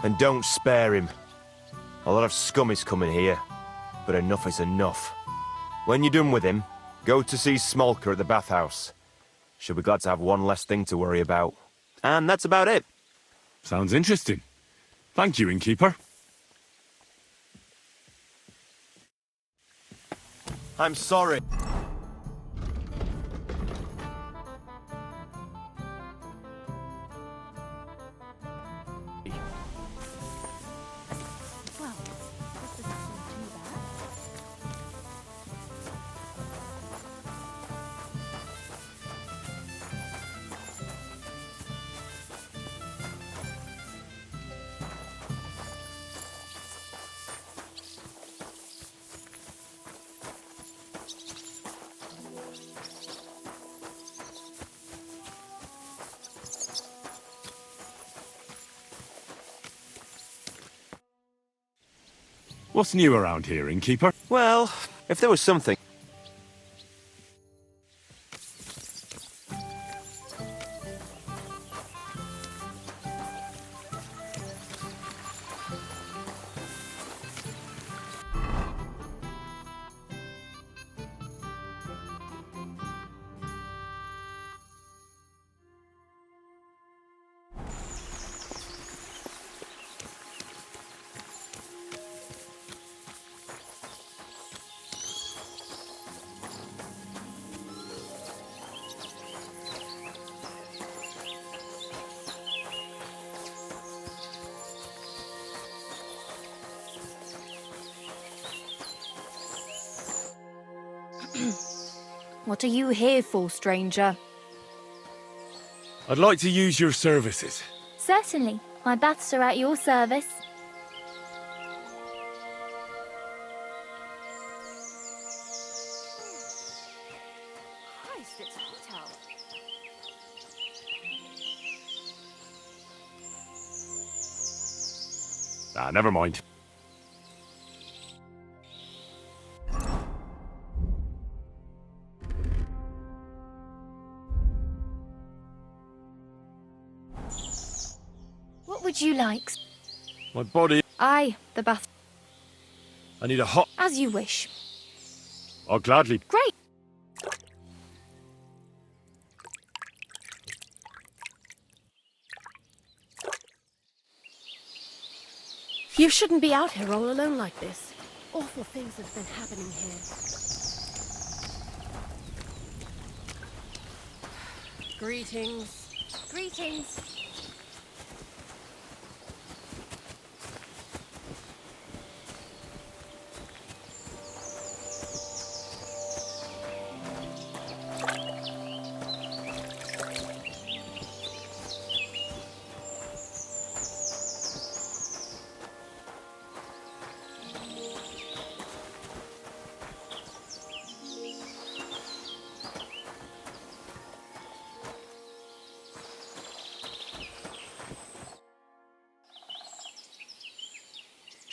And don't spare him. A lot of scum is coming here, but enough is enough. When you're done with him, go to see Smolka at the bathhouse. She'll be glad to have one less thing to worry about. And that's about it. Sounds interesting. Thank you, innkeeper. I'm sorry. What's new around here, innkeeper? Well, if there was something... What are you here for, stranger? I'd like to use your services. Certainly. My baths are at your service. Christ, it's hot out. Ah, never mind. What would you like? My body... Aye, the bath. I need a hot... As you wish. I'll gladly... Great! You shouldn't be out here all alone like this. Awful things have been happening here. Greetings. Greetings.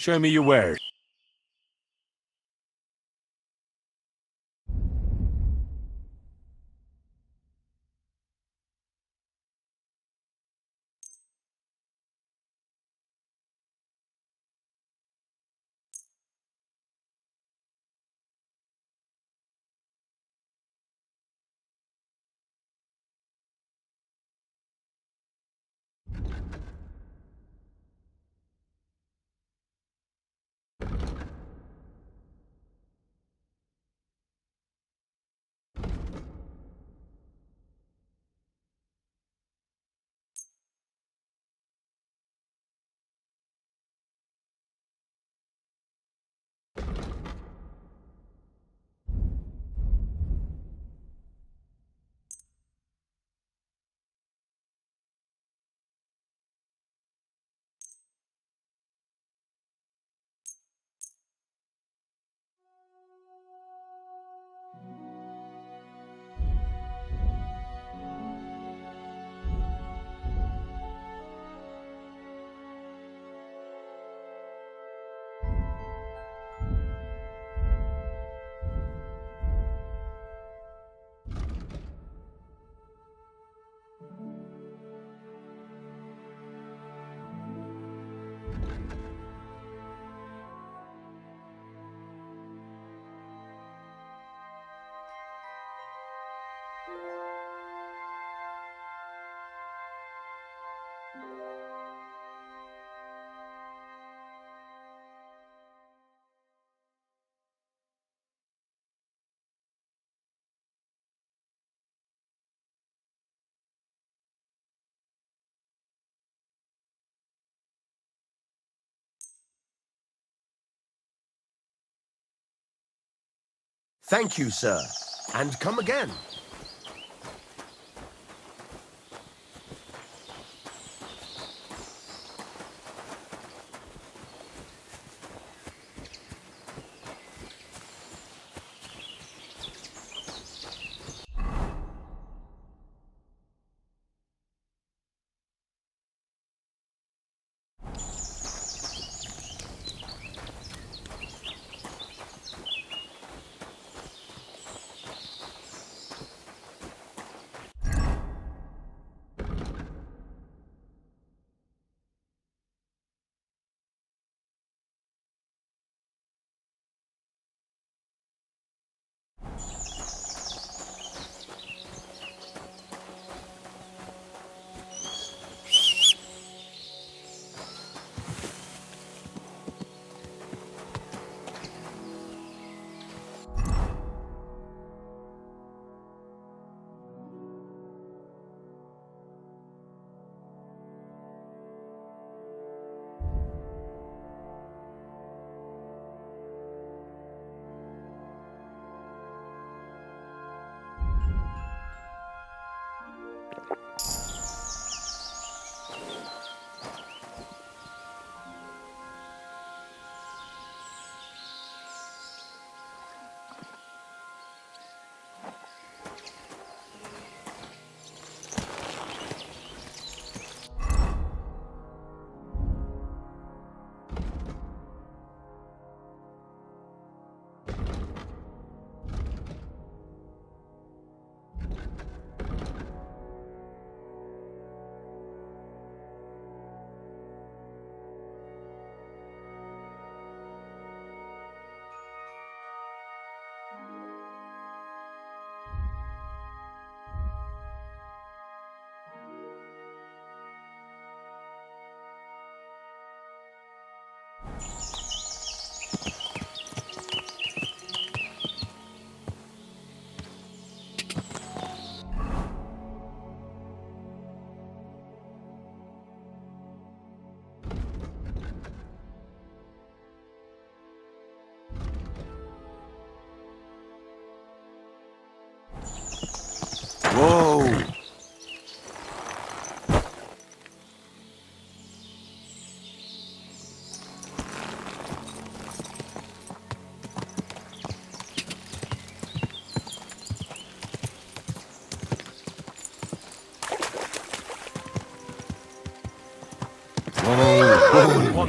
Show me your wares. Thank you, sir. And come again.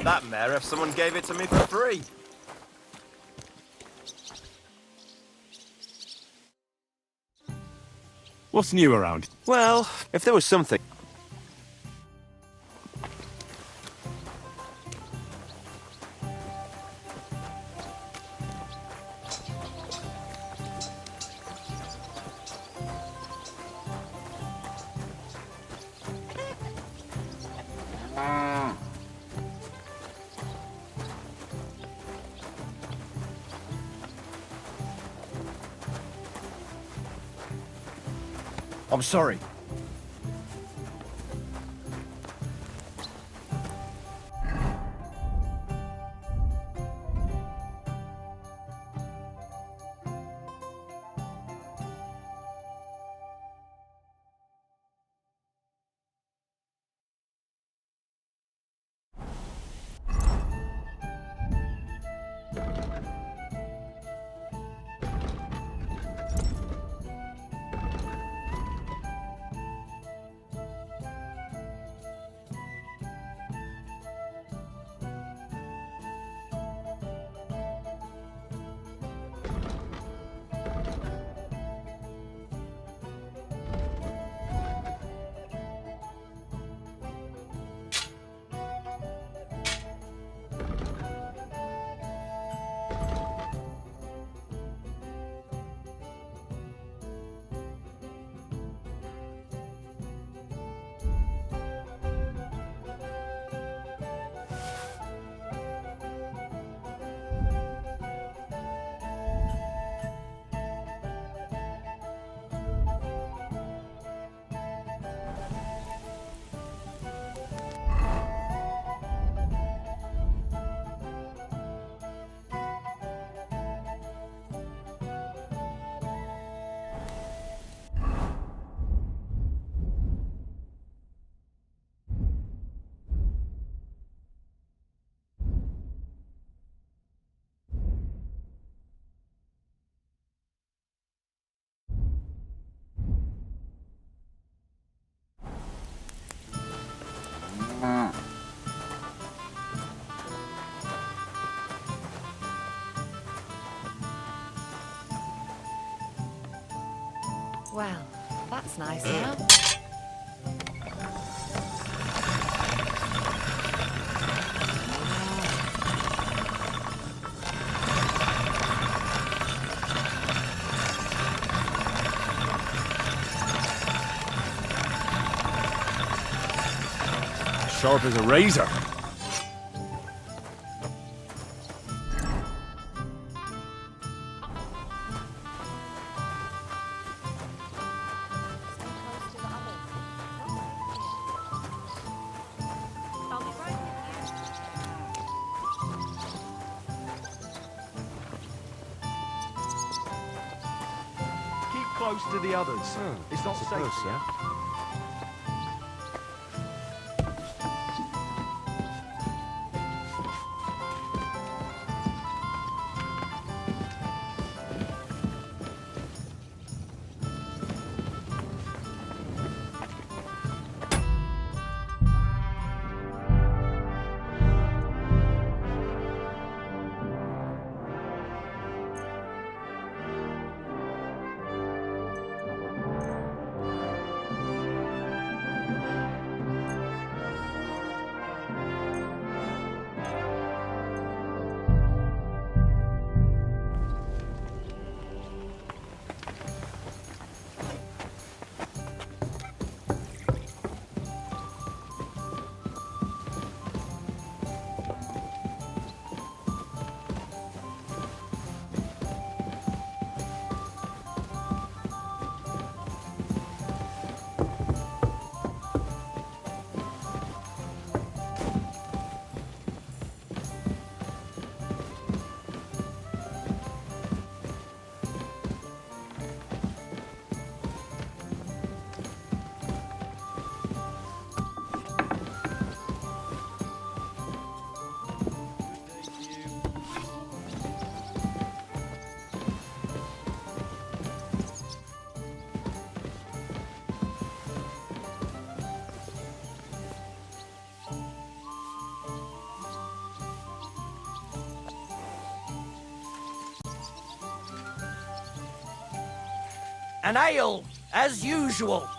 that mare if someone gave it to me for free. What's new around? Well, if there was something... I'm sorry. Well, that's nice, huh? Sharp as a razor. Keep close to the others. It's not safe, yeah? and ale, as usual.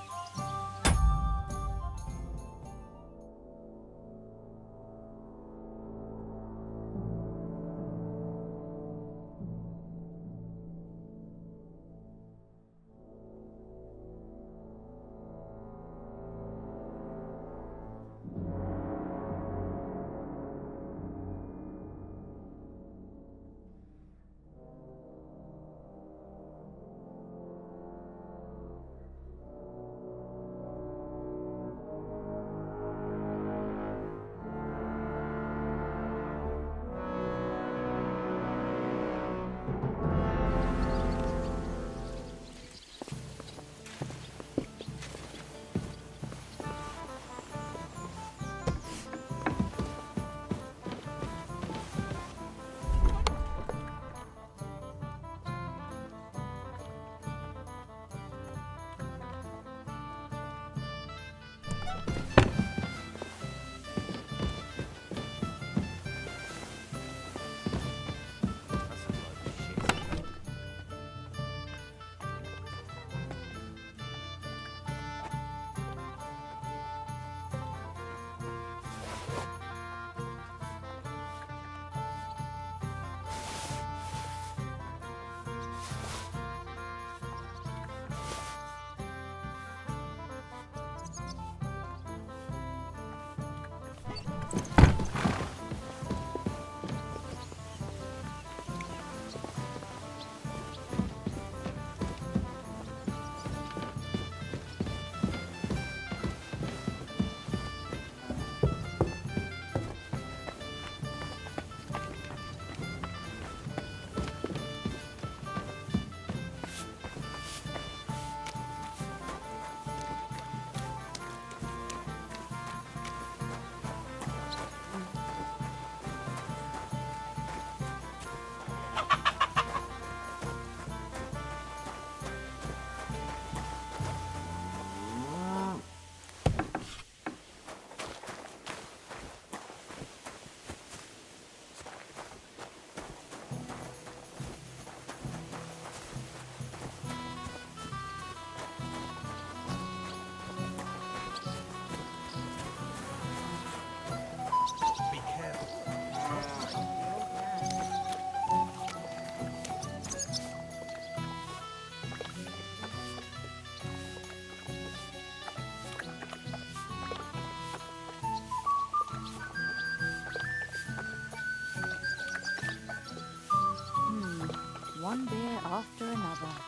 One beer after another.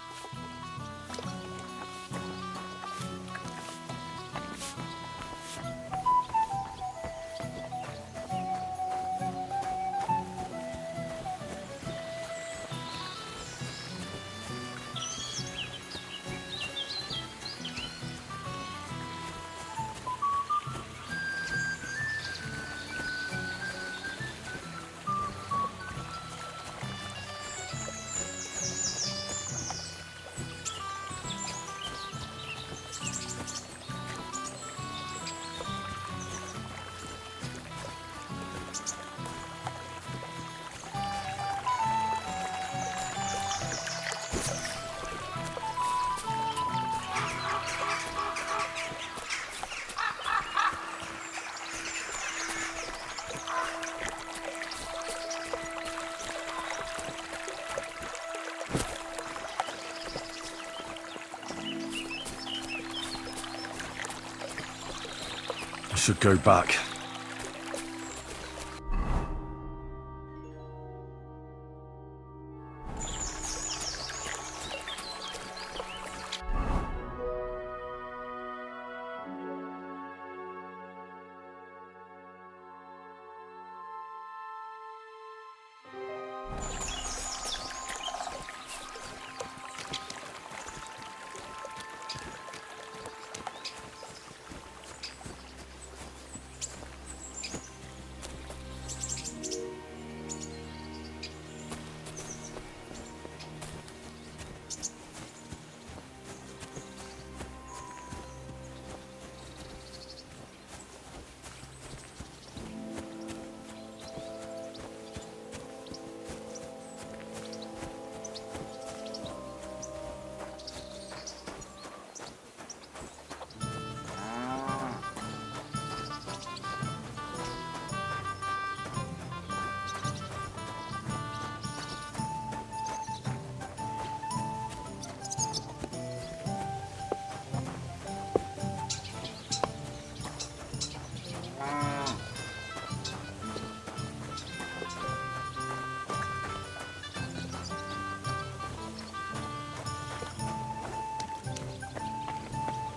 Should go back.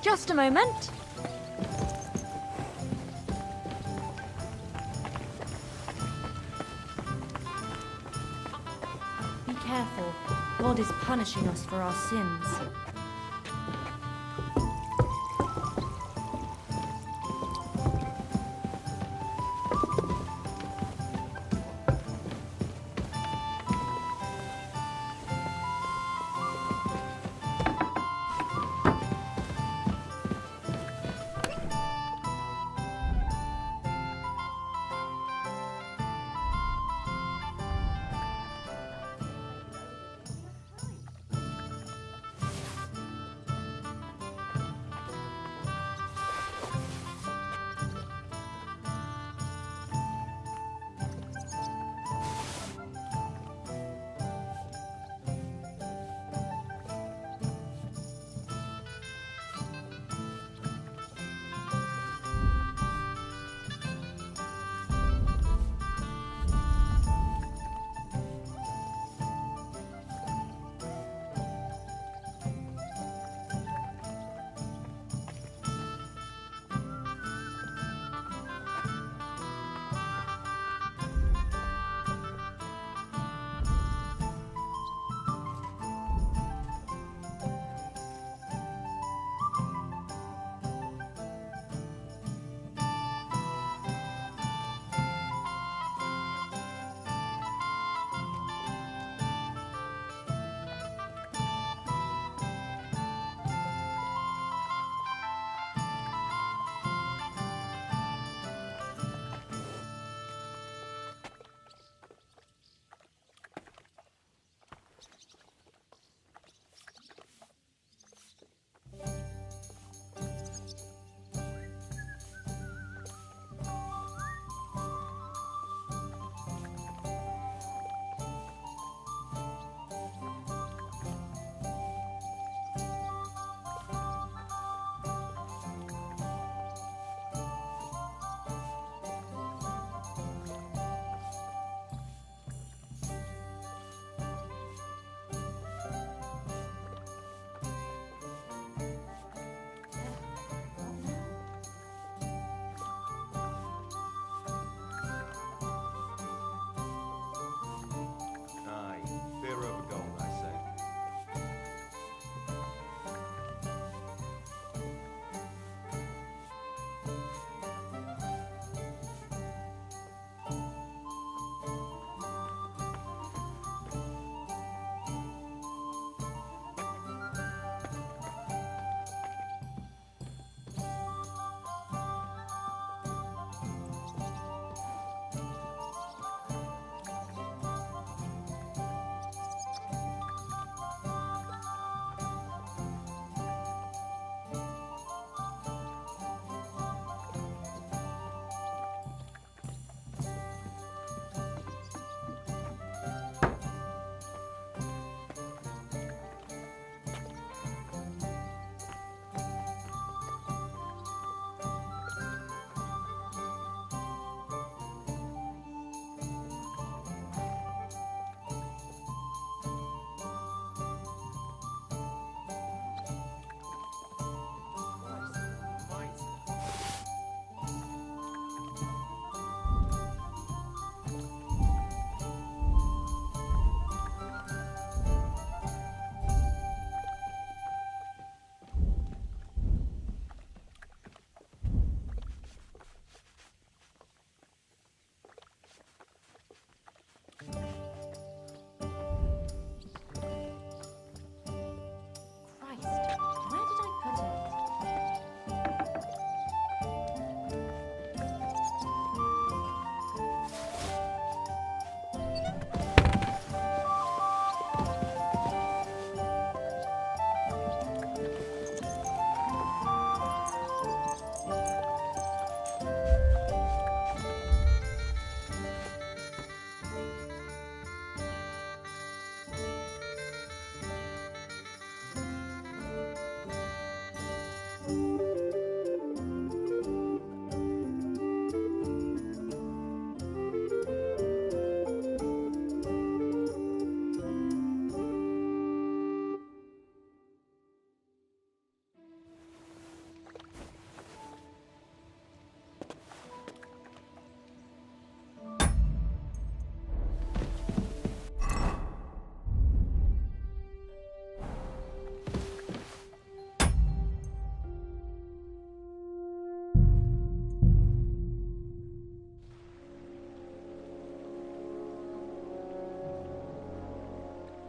Just a moment. Be careful. God is punishing us for our sins.